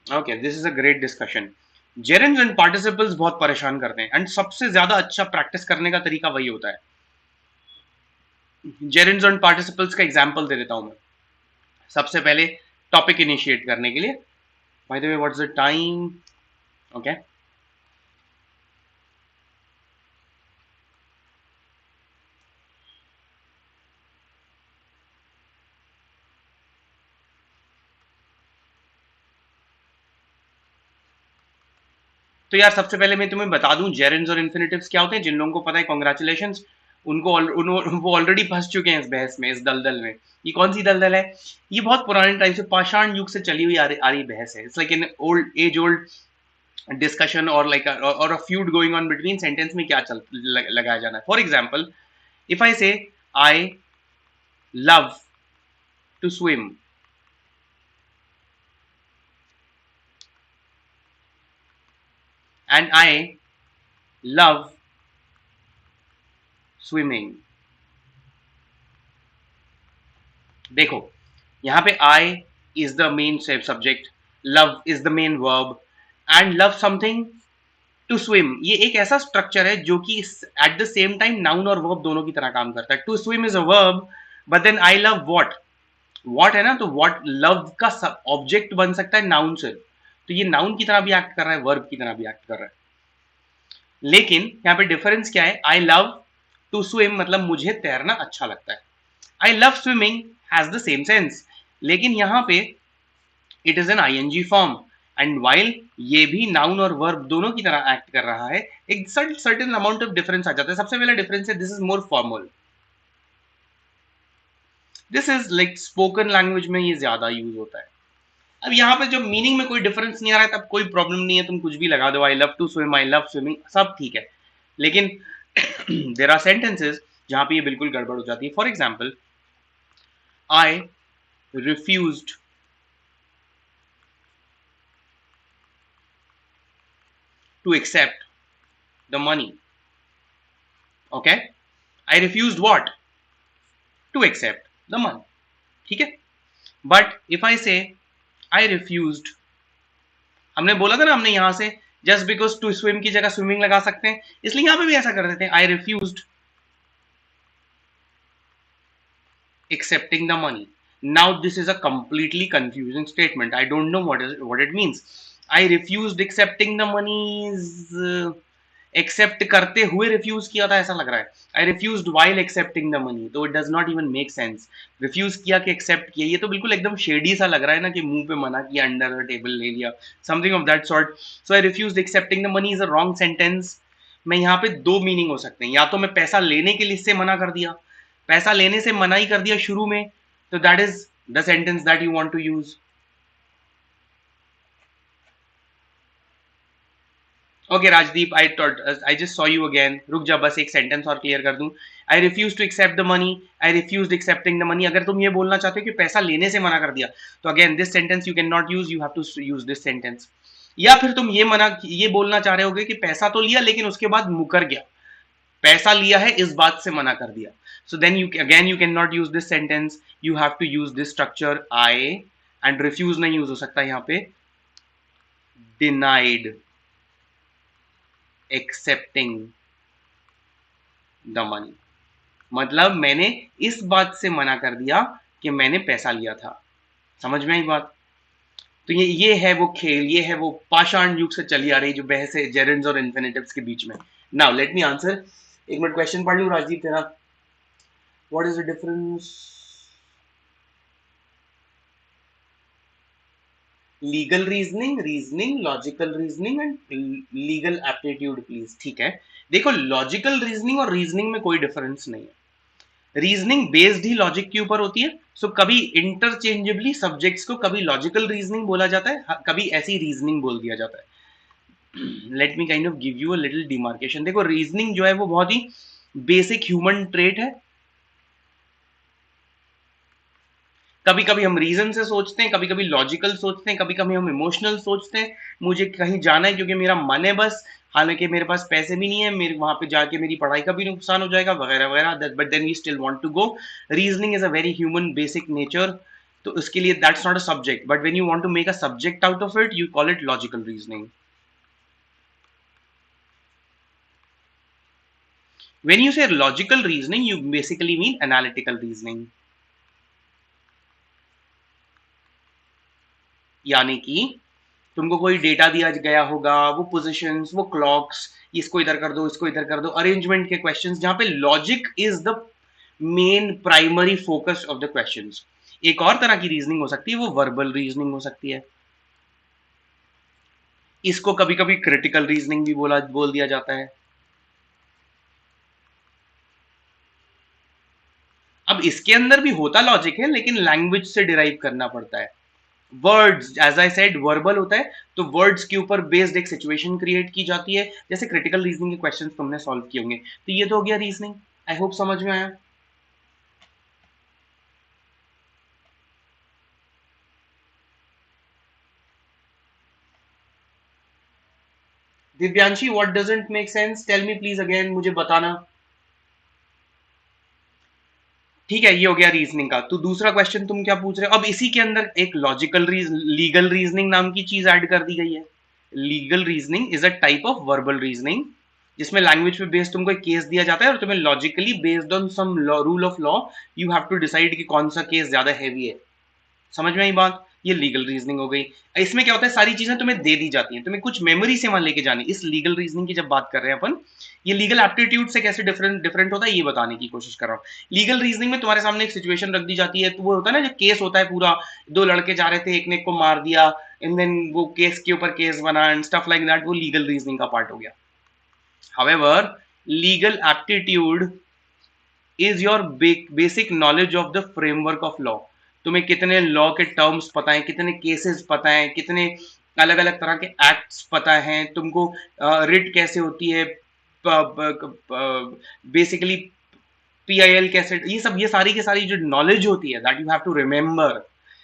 Okay, this is a great discussion. Gerunds and participles बहुत परेशान करते हैं एंड सबसे ज्यादा अच्छा प्रैक्टिस करने का तरीका वही होता है. जेरेंड्स एंड पार्टिसिपल्स का एग्जांपल दे देता हूं मैं. सबसे पहले टॉपिक इनिशिएट करने के लिए. By the way, what's the time? Okay, तो यार सबसे पहले मैं तुम्हें बता दूं जेरेंड्स और इन्फिनिटिव्स क्या होते हैं. जिन लोगों को पता है कॉन्ग्रेचुलेशंस. वो ऑलरेडी फंस चुके हैं इस बहस में, इस दलदल में. ये कौन सी दलदल है? ये बहुत पुराने टाइम से, पाषाण युग से चली हुई आ रही बहस है. It's like an old discussion और लाइक और a feud going on between sentence में क्या लगाया जाना है. For example, if I say I love to swim, and I love swimming. देखो, यहां पे I is the main subject, love is the main verb, and love something to swim. ये एक ऐसा स्ट्रक्चर है जो कि at the same time noun और verb दोनों की तरह काम करता है. To swim is a verb, but then I love what? What है ना, तो what love का ऑब्जेक्ट बन सकता है नाउन से. तो ये नाउन की तरह भी एक्ट कर रहा है, वर्ब की तरह भी एक्ट कर रहा है. लेकिन यहाँ पे डिफरेंस क्या है? आई लव टू स्विम मतलब मुझे तैरना अच्छा लगता है. I love swimming has the same sense, लेकिन यहां पे it is an ING form, and while ये भी नाउन और वर्ब दोनों की तरह एक्ट कर रहा है, एक सर्टेन अमाउंट ऑफ डिफरेंस आ जाता है. सबसे पहला डिफरेंस है this is more formal. This is like spoken language में ये ज्यादा यूज होता है. अब यहाँ पे जब मीनिंग में कोई डिफरेंस नहीं आ रहा है तब कोई प्रॉब्लम नहीं है, तुम कुछ भी लगा दो, I love to swim, I love swimming, सब ठीक है. लेकिन देर आर सेंटेंसेस जहां पे ये बिल्कुल गड़बड़ हो जाती है. For example, I refused to accept the money. Okay, I refused what? To accept the money. ठीक है. But if I say I refused, हमने बोला था ना, हमने यहां से जस्ट बिकॉज टू स्विम की जगह स्विमिंग लगा सकते हैं, इसलिए यहां पे भी ऐसा कर देते हैं, आई refused accepting the money. Now this is a completely confusing statement. I don't know what it means. I refused accepting the money is accept करते हुए refuse किया था ऐसा लग रहा है. I refused while accepting the money, तो it does not even make sense. refuse किया कि accept किया, ये तो बिल्कुल एकदम shady सा लग रहा है ना कि मुंह पे मना किया, under the table ले लिया, something of that sort. So I refused accepting the money is a wrong sentence. मैं यहाँ पे दो मीनिंग हो सकते हैं, या तो मैं पैसा लेने के लिए से मना कर दिया, पैसा लेने से मना ही कर दिया शुरू में, तो that is the sentence that you want to use. Okay Rajdeep, I just saw you again. रुक जा, बस एक सेंटेंस और क्लियर कर दूं. I refuse to accept the money, I refuse accepting the money. अगर तुम ये बोलना चाहते हो कि पैसा लेने से मना कर दिया, तो again this sentence you can not use, you have to use this sentence. या फिर तुम ये बोलना चाह रहे होगे कि पैसा तो लिया लेकिन उसके बाद मुकर गया, पैसा लिया है इस बात से मना कर दिया. So then you cannot use this sentence. You have to use this structure I, and refuse नहीं use हो सकता यहाँ पे, denied accepting the money. मतलब मैंने इस बात से मना कर दिया कि मैंने पैसा लिया था. समझ में आई बात? तो ये है वो खेल, ये है वो पाषाण युग से चली आ रही जो बहस है जेरेंड्स और इन्फिनेटिव्स के बीच में. Now let me answer. एक मिनट क्वेश्चन पढ़ लूं राजदीप तेरा. What is the difference? Legal reasoning, logical reasoning and legal aptitude please. ठीक है. देखो, लॉजिकल रीजनिंग और रीजनिंग में कोई डिफरेंस नहीं है. रीजनिंग बेस्ड ही लॉजिक के ऊपर होती है. सो कभी इंटरचेंजेबली सब्जेक्ट्स को कभी लॉजिकल रीजनिंग बोला जाता है, कभी ऐसी रीजनिंग बोल दिया जाता है. Late me kind of give you a little demarcation. देखो, रीजनिंग जो है वो बहुत ही बेसिक ह्यूमन ट्रेट है. कभी कभी हम रीजन से सोचते हैं, कभी कभी लॉजिकल सोचते हैं, कभी कभी हम इमोशनल सोचते हैं. मुझे कहीं जाना है क्योंकि मेरा मन है बस, हालांकि मेरे पास पैसे भी नहीं है, मेरे वहां पे जाके मेरी पढ़ाई का भी नुकसान हो जाएगा वगैरह वगैरह, but then we still want to go. Reasoning is a very human basic nature, तो उसके लिए that's not a subject, but when you want to make a subject out of it you call it logical reasoning. When you say logical reasoning, you basically mean analytical reasoning. यानी कि तुमको कोई डेटा दिया गया होगा, वो पोजीशंस, वो क्लॉक्स, इसको इधर कर दो, इसको इधर कर दो, अरेंजमेंट के क्वेश्चंस जहां पे logic is the main primary focus of the questions. एक और तरह की रीजनिंग हो सकती है, वो वर्बल रीजनिंग हो सकती है. इसको कभी कभी क्रिटिकल रीजनिंग भी बोल दिया जाता है. अब इसके अंदर भी होता लॉजिक है, लेकिन लैंग्वेज से डिराइव करना पड़ता है. Words, as I said, verbal होता है, तो वर्ड्स के ऊपर बेस्ड एक सिचुएशन क्रिएट की जाती है. जैसे क्रिटिकल रीजनिंग के क्वेश्चंस तुमने सॉल्व किए होंगे, तो ये तो हो गया रीजनिंग. आई होप समझ में आया. Divyanshi, what doesn't make sense? Tell me please again, मुझे बताना. ठीक है, ये हो गया रीजनिंग का. तो दूसरा क्वेश्चन तुम क्या पूछ रहे हो? अब इसी के अंदर एक लीगल रीजनिंग नाम की चीज ऐड कर दी गई है. Legal reasoning is a type of verbal reasoning, जिसमें लैंग्वेज पे बेस्ड तुमको एक केस दिया जाता है और तुम्हें logically based on some rule of law you have to decide कि कौन सा केस ज्यादा हैवी है. समझ में आई बात? ये लीगल रीजनिंग हो गई. इसमें क्या होता है, सारी चीजें तुम्हें दे दी जाती हैं, तुम्हें कुछ मेमोरी से वहां लेके जानी. इस लीगल रीजनिंग की जब बात कर रहे हैं अपन, ये लीगल एप्टीट्यूड से कैसे डिफरेंट डिफरेंट होता है ये बताने की कोशिश कर रहा हूँ। लीगल रीजनिंग में तुम्हारे सामने एक सिचुएशन रख दी जाती है, तो वो होता है ना, जो केस होता है पूरा, दो लड़के जा रहे थे, एक ने एक को मार दिया, एंड देन वो केस के ऊपर केस बना एंड स्टफ लाइक दैट, वो लीगल रीजनिंग का पार्ट हो गया। However legal aptitude is your basic knowledge of the framework of law. तुम्हें कितने लॉ के टर्म्स पता है, कितने केसेस पता है, कितने अलग अलग तरह के एक्ट्स पता हैं तुमको, रिट कैसे होती है, बेसिकली पीआईएल कैसे, ये सब, ये सारी की सारी जो नॉलेज होती है that you have to remember,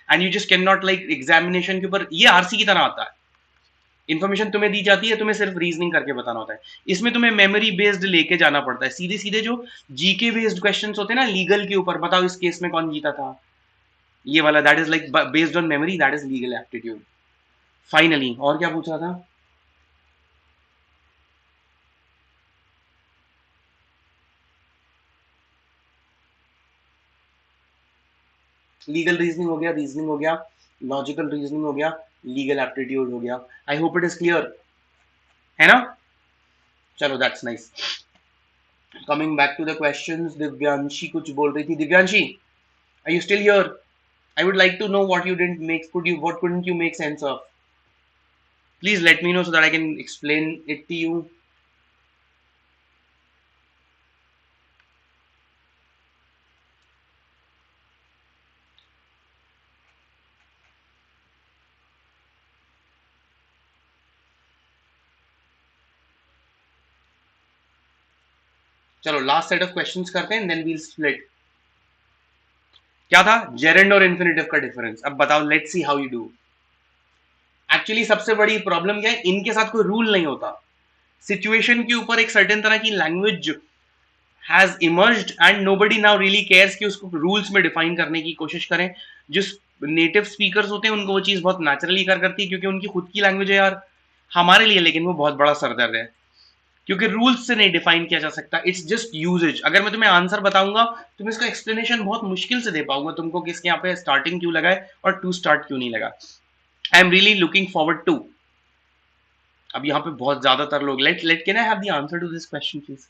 and you just can not, like examination के ऊपर ये आरसी की तरह आता है, इन्फॉर्मेशन तुम्हें दी जाती है, तुम्हें सिर्फ रीजनिंग करके बताना होता है। इसमें तुम्हें मेमोरी बेस्ड लेके जाना पड़ता है, सीधे सीधे जो जीके बेस्ड क्वेश्चंस होते हैं ना लीगल के ऊपर, बताओ इस केस में कौन जीता था, ये वाला, that is like based on memory, that is legal aptitude. Finally, और क्या पूछ रहा था? लीगल रीजनिंग हो गया, रीजनिंग हो गया, लॉजिकल रीजनिंग हो गया, लीगल एप्टीट्यूड हो गया। I hope it is clear, है ना? चलो, that's nice. Coming back to the questions, Divyanshi कुछ बोल रही थी। Divyanshi, are you still here? I would like to know what you didn't make, what couldn't you make sense of? Please let me know so that I can explain it to you. चलो लास्ट सेट ऑफ क्वेश्चंस करते हैं, देन वील स्प्लिट। क्या था? जेरेंड और इन्फिनेटिव का डिफरेंस। अब बताओ, let's see how you do. Actually सबसे बड़ी प्रॉब्लम क्या है, इनके साथ कोई रूल नहीं होता। सिचुएशन के ऊपर एक सर्टेन तरह की language has emerged and nobody now really cares कि उसको रूल्स में डिफाइन करने की कोशिश करें। जो नेटिव स्पीकर्स होते हैं उनको वो चीज बहुत नेचुरली कर करती है, क्योंकि उनकी खुद की लैंग्वेज है यार। हमारे लिए लेकिन वो बहुत बड़ा सरदर्द है, क्योंकि रूल्स से नहीं डिफाइन किया जा सकता, इट्स जस्ट यूजेज। अगर मैं तुम्हें आंसर बताऊंगा तो मैं इसका एक्सप्लेनेशन बहुत मुश्किल से दे पाऊंगा तुमको, कि इसके यहाँ पे स्टार्टिंग क्यों लगा है और टू स्टार्ट क्यों नहीं लगा। I am really looking forward to. अब यहाँ पे बहुत ज्यादातर लोग, let let can I have the answer to this question please?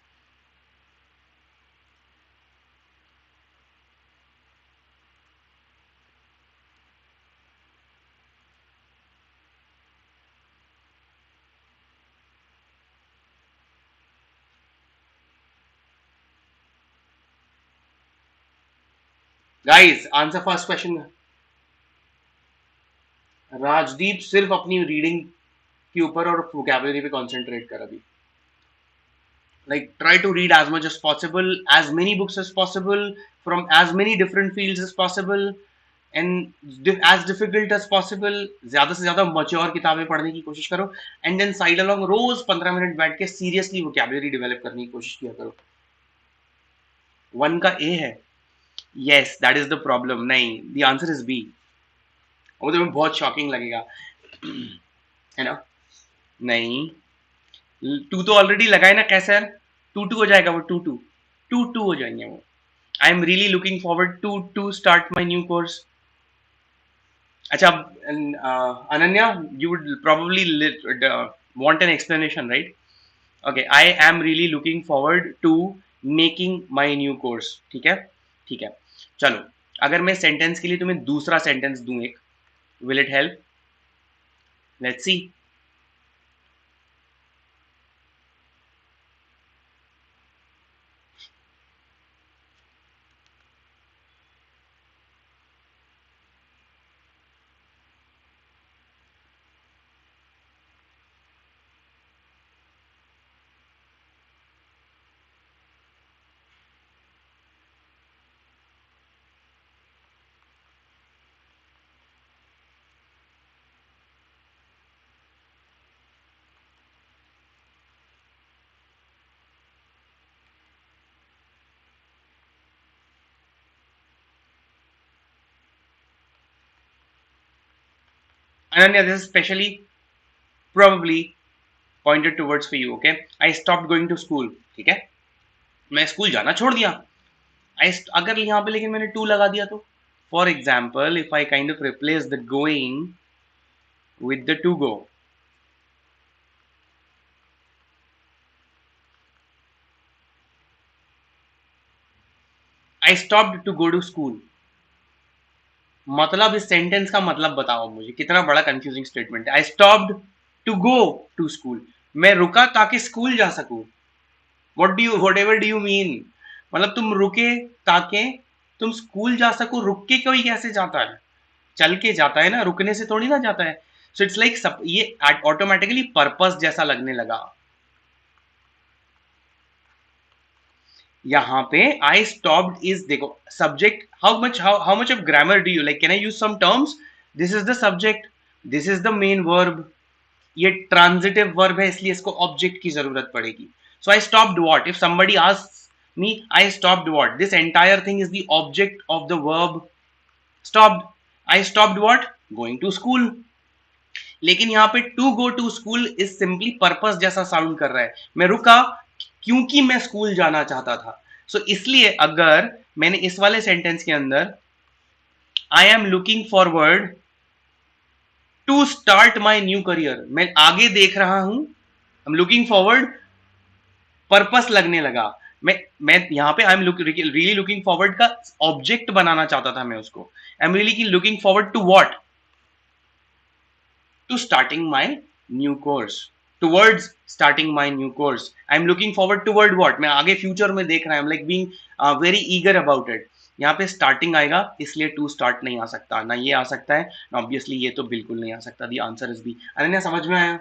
Guys, answer first question. Rajdeep, सिर्फ अपनी रीडिंग के ऊपर और वोकैबुलरी पे कंसंट्रेट कर अभी। Like, try to read as much as possible, as many books as possible, from as many different fields as possible, and as difficult as possible, ज्यादा से ज्यादा मच्योर किताबें पढ़ने की कोशिश करो, एंड देन साइड अलोंग रोज 15 मिनट बैठ के सीरियसली वोकैबुलरी डेवलप करने की कोशिश किया करो। वन का ए है? Yes, that is the problem. नहीं, द आंसर इज बी। वो तुम्हें बहुत शॉकिंग लगेगा, है ना? नहीं, टू तो ऑलरेडी लगाए ना, कैसे? टू टू हो जाएगा वो, टू टू, टू टू हो जाएंगे वो। I am really looking forward to start my new course. अच्छा, Ananya, you would probably want an explanation, right? Okay, I am really looking forward to making my new course. ठीक है, ठीक है। चलो, अगर मैं सेंटेंस के लिए तुम्हें दूसरा सेंटेंस दूं एक, will it help? Let's see. Ananya, this is specially probably pointed towards for you. Okay, I stopped going to school. ठीक है, मैं स्कूल जाना छोड़ दिया। अगर यहाँ पे लेकिन मैंने टू लगा दिया तो, for example, if I kind of replace the going with the to go, I stopped to go to school. मतलब इस सेंटेंस का मतलब बताओ मुझे, कितना बड़ा कंफ्यूजिंग स्टेटमेंट है। I stopped to go to school, मैं रुका ताकि स्कूल जा सकूं। Whatever do you mean? मतलब तुम रुके ताकि तुम स्कूल जा सको। रुक के कोई कैसे जाता है? चल के जाता है ना, रुकने से थोड़ी ना जाता है। सो इट्स लाइक ये ऑटोमेटिकली पर्पस जैसा लगने लगा। यहाँ पे आई स्टॉप्ड इज, देखो subject, how much of grammar do you like, can I use some terms? This is the subject, this is the main verb, ये ट्रांजिटिव वर्ब है इसलिए इसको ऑब्जेक्ट की जरूरत पड़ेगी। So I stopped what, if somebody asks me I stopped what, this entire thing is the object of the verb stopped. I stopped what, going to school. लेकिन यहाँ पे to go to school is simply purpose जैसा साउंड कर रहा है। मैं रुका क्योंकि मैं स्कूल जाना चाहता था। सो इसलिए अगर मैंने इस वाले सेंटेंस के अंदर I am looking forward to start my new career, मैं आगे देख रहा हूं, I am looking forward, purpose लगने लगा। मैं यहां पे I am really looking forward का ऑब्जेक्ट बनाना चाहता था मैं उसको। I am really looking forward to what, to starting my new course, towards starting my new course. I'm looking forward toward what, मैं आगे फ्यूचर में देख रहा हूं, like being very eager about it. यहाँ पे स्टार्टिंग आएगा इसलिए टू स्टार्ट नहीं आ सकता, ना ये आ सकता है, ना ऑब्वियसली ये तो बिल्कुल नहीं आ सकता। The answer is B. Ananya समझ में आया?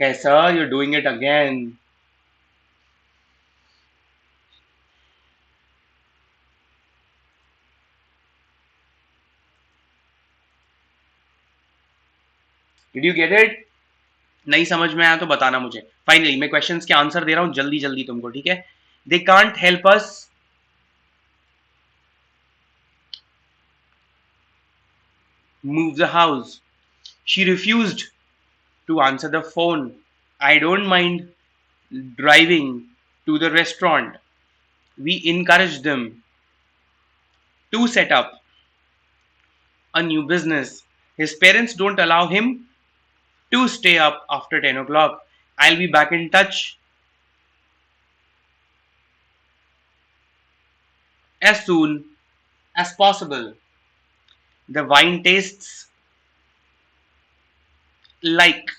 कैसा, you doing it again? Did you get it? नहीं समझ में आया तो बताना मुझे। फाइनली मैं क्वेश्चंस के आंसर दे रहा हूं जल्दी जल्दी तुमको, ठीक है? They can't help us move the house. She refused to answer the phone. I don't mind driving to the restaurant. We encourage them to set up a new business. His parents don't allow him to stay up after 10 o'clock. I'll be back in touch as soon as possible. The wine tastes like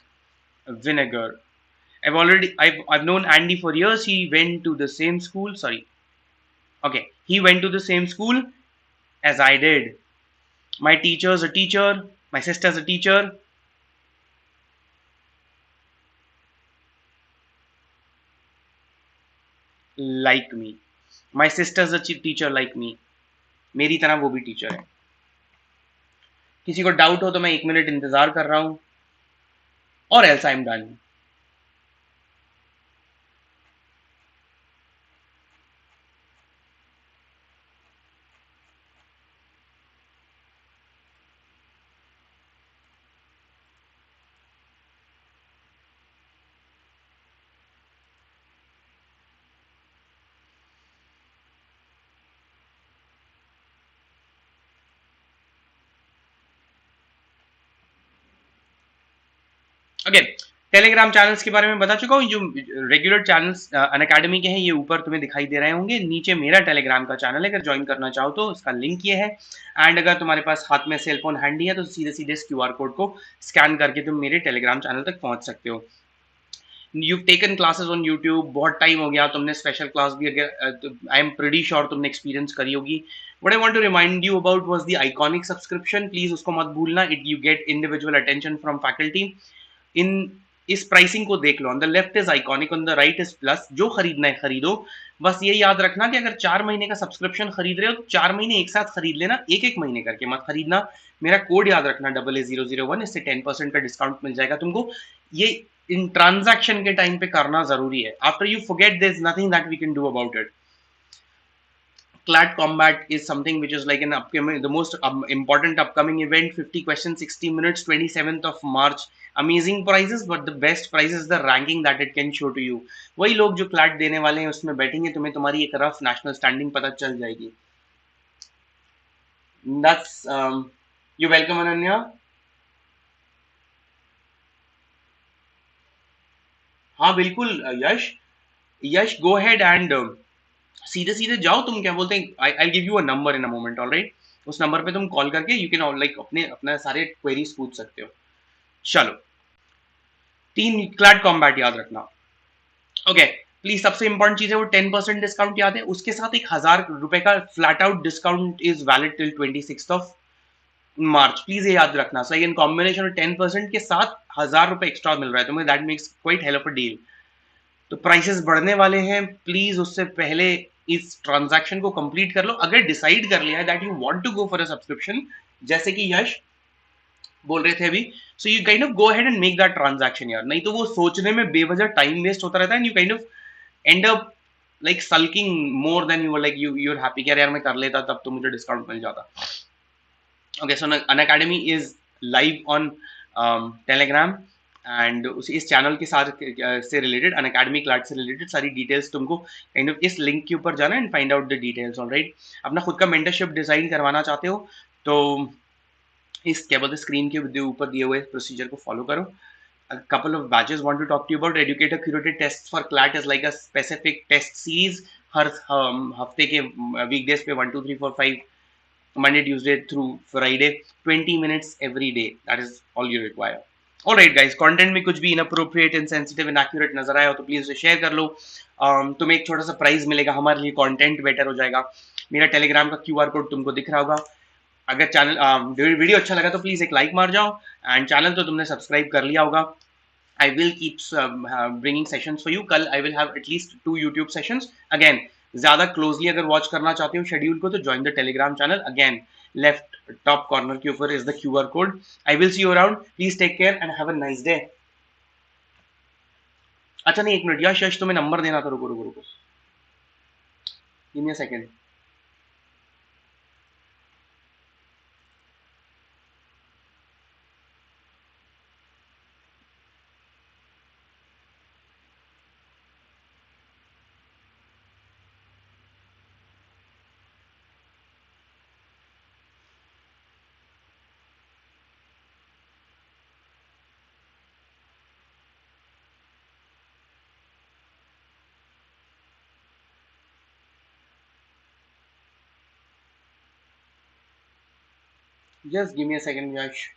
vinegar. I've known Andy for years. He went to the same school. Sorry. Okay. He went to the same school as I did. My teacher's a teacher. My sister's a teacher. Like me. My sister's a teacher like me. मेरी तरह वो भी टीचर है। किसी को डाउट हो तो मैं 1 मिनट इंतजार कर रहा हूं, और else I am done. Okay, Telegram channels के बारे में बता चुका हूँ। जो रेगुलर चैनल्स अनअकैडमी के हैं ये ऊपर तुम्हें दिखाई दे रहे होंगे। नीचे मेरा टेलीग्राम का चैनल है, अगर ज्वाइन करना चाहो तो उसका लिंक ये है। एंड अगर तुम्हारे पास हाथ में सेलफोन हैंडी है तो सीधे सीधे इस क्यूआर कोड को स्कैन करके तुम मेरे टेलीग्राम चैनल तक पहुंच सकते हो। You taken classes on YouTube, बहुत टाइम हो गया, तुमने स्पेशल क्लास भी अगर आई एम प्रीटी श्योर तुमने एक्सपीरियंस करी होगी। What I want to remind you about was the iconic subscription, please उसको मत भूलना। It you get individual attention from faculty. इन इस प्राइसिंग को देख लो, on the left is iconic, on the right is plus. जो खरीदना है खरीदो। बस ये याद रखना कि अगर 4 महीने का सब्सक्रिप्शन खरीद रहे हो तो 4 महीने एक साथ खरीद लेना, एक एक महीने करके मत खरीदना। मेरा कोड याद रखना AA001, इससे 10% का डिस्काउंट मिल जाएगा तुमको। ये इन ट्रांजैक्शन के टाइम पे करना जरूरी है। After you forget there is nothing that we can do about it. CLAT Combat is something which is like an upcoming, the most important upcoming event. 50 questions, 60 minutes, 27th of March. Amazing prizes, but the best prize is the ranking that it can show to you. वही लोग जो CLAT देने वाले हैं उसमें बैठेंगे, तुम्हें तुम्हारी एक रफ नेशनल स्टैंडिंग पता चल जाएगी। That's you welcome Ananya. हाँ बिल्कुल यश, यश go ahead and सीधे सीधे जाओ, तुम क्या बोलते हैं, आई give you a number in a moment, alright, उस नंबर पे तुम कॉल करके यू कैन लाइक अपने अपना सारे क्वेरीज पूछ सकते हो। चलो, 3 क्लैट कॉम्बैट याद रखना। ओके, प्लीज सबसे इंपॉर्टेंट चीज है वो 10% डिस्काउंट याद है, उसके साथ 1,000 रुपए का flat out discount is valid till 26 March. Please ये याद रखना, सही, इन कॉम्बिनेशन में 10% के साथ 1,000 रुपए एक्स्ट्रा मिल रहा है तुम्हें, that makes quite hell of a deal. तो प्राइसेस बढ़ने वाले हैं, प्लीज उससे पहले इस ट्रांजैक्शन को कंप्लीट कर लो। अगर डिसाइड कर लिया है that you want to go for a subscription, जैसे कि यश बोल रहे थे अभी, so you kind of go ahead and make that transaction यार, नहीं तो वो सोचने में बेवजह टाइम वेस्ट होता रहता है and you kind of end up like sulking more than you like you are happy कि यार मैं कर लेता तब तो मुझे डिस्काउंट मिल जाता। Okay, so Unacademy is live on Telegram and इस चैनल के साथ से रिलेटेड अनअकैडमी क्लास से रिलेटेड सारी डिटेल्स तुमको काइंड ऑफ इस लिंक के ऊपर जाना and find out the details, alright. अपना खुद का मेंटरशिप डिजाइन करवाना चाहते हो तो इस क्या बोलते स्क्रीन के ऊपर दिए हुए प्रोसीजर को फॉलो करो। A couple of batches want to talk to you about educator curated tests for CLAT is like a specific test series हर हफ्ते के वीकडेज पे 1 2 3 4 5 Monday Tuesday through Friday 20 minutes every day, that is all you require। Alright guys, content में कुछ भी इनअप्रोप्रिएट इनसेंसिटिव इनएक्यूरेट नजर आया हो तो प्लीज उसे शेयर कर लो। तुम्हें एक छोटा सा प्राइज मिलेगा, हमारे लिए कंटेंट बेटर हो जाएगा। मेरा टेलीग्राम का क्यूआर कोड तुमको दिख रहा होगा। अगर चैनल वीडियो अच्छा लगा तो प्लीज एक लाइक मार जाओ एंड चैनल तो तुमने सब्सक्राइब कर लिया होगा। I will keep bringing sessions for you। कल I will have at least 2 YouTube sessions। Again, ज़्यादा closely अगर watch करना चाहते हो schedule को तो join the Telegram channel। Again, left top corner के ऊपर is the QR code। I will see you around। Please take care and have a nice day। अच्छा नहीं, एक मिनट यश, तुम्हें नंबर देना था, रुको रुको रुको, give me a second। Just give me a second Yash.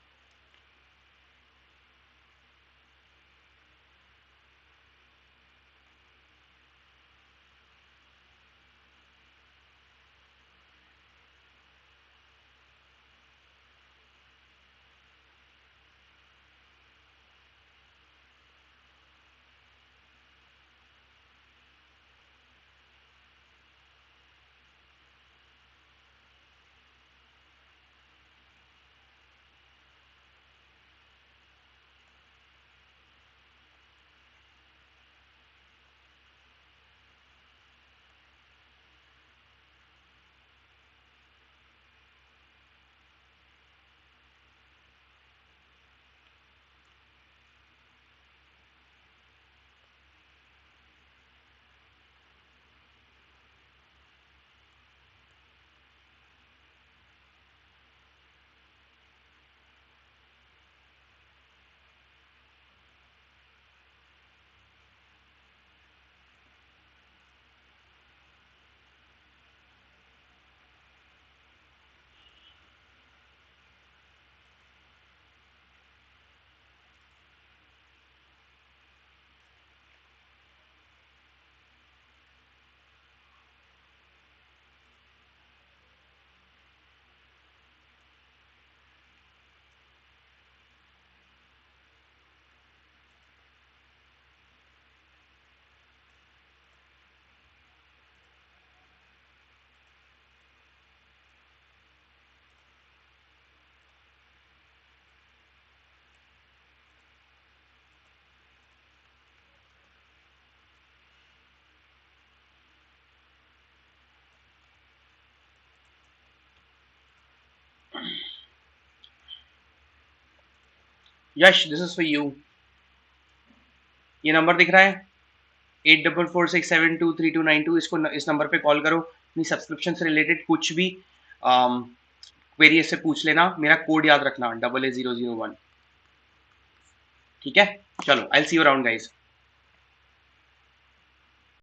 Yash, this is for you. ये नंबर दिख रहा है 8446723292। इसको इस नंबर पे कॉल करो, अपनी सब्सक्रिप्शन से रिलेटेड कुछ भी क्वेरी से पूछ लेना। मेरा कोड याद रखना 880001। ठीक है, चलो, I will see you around guys.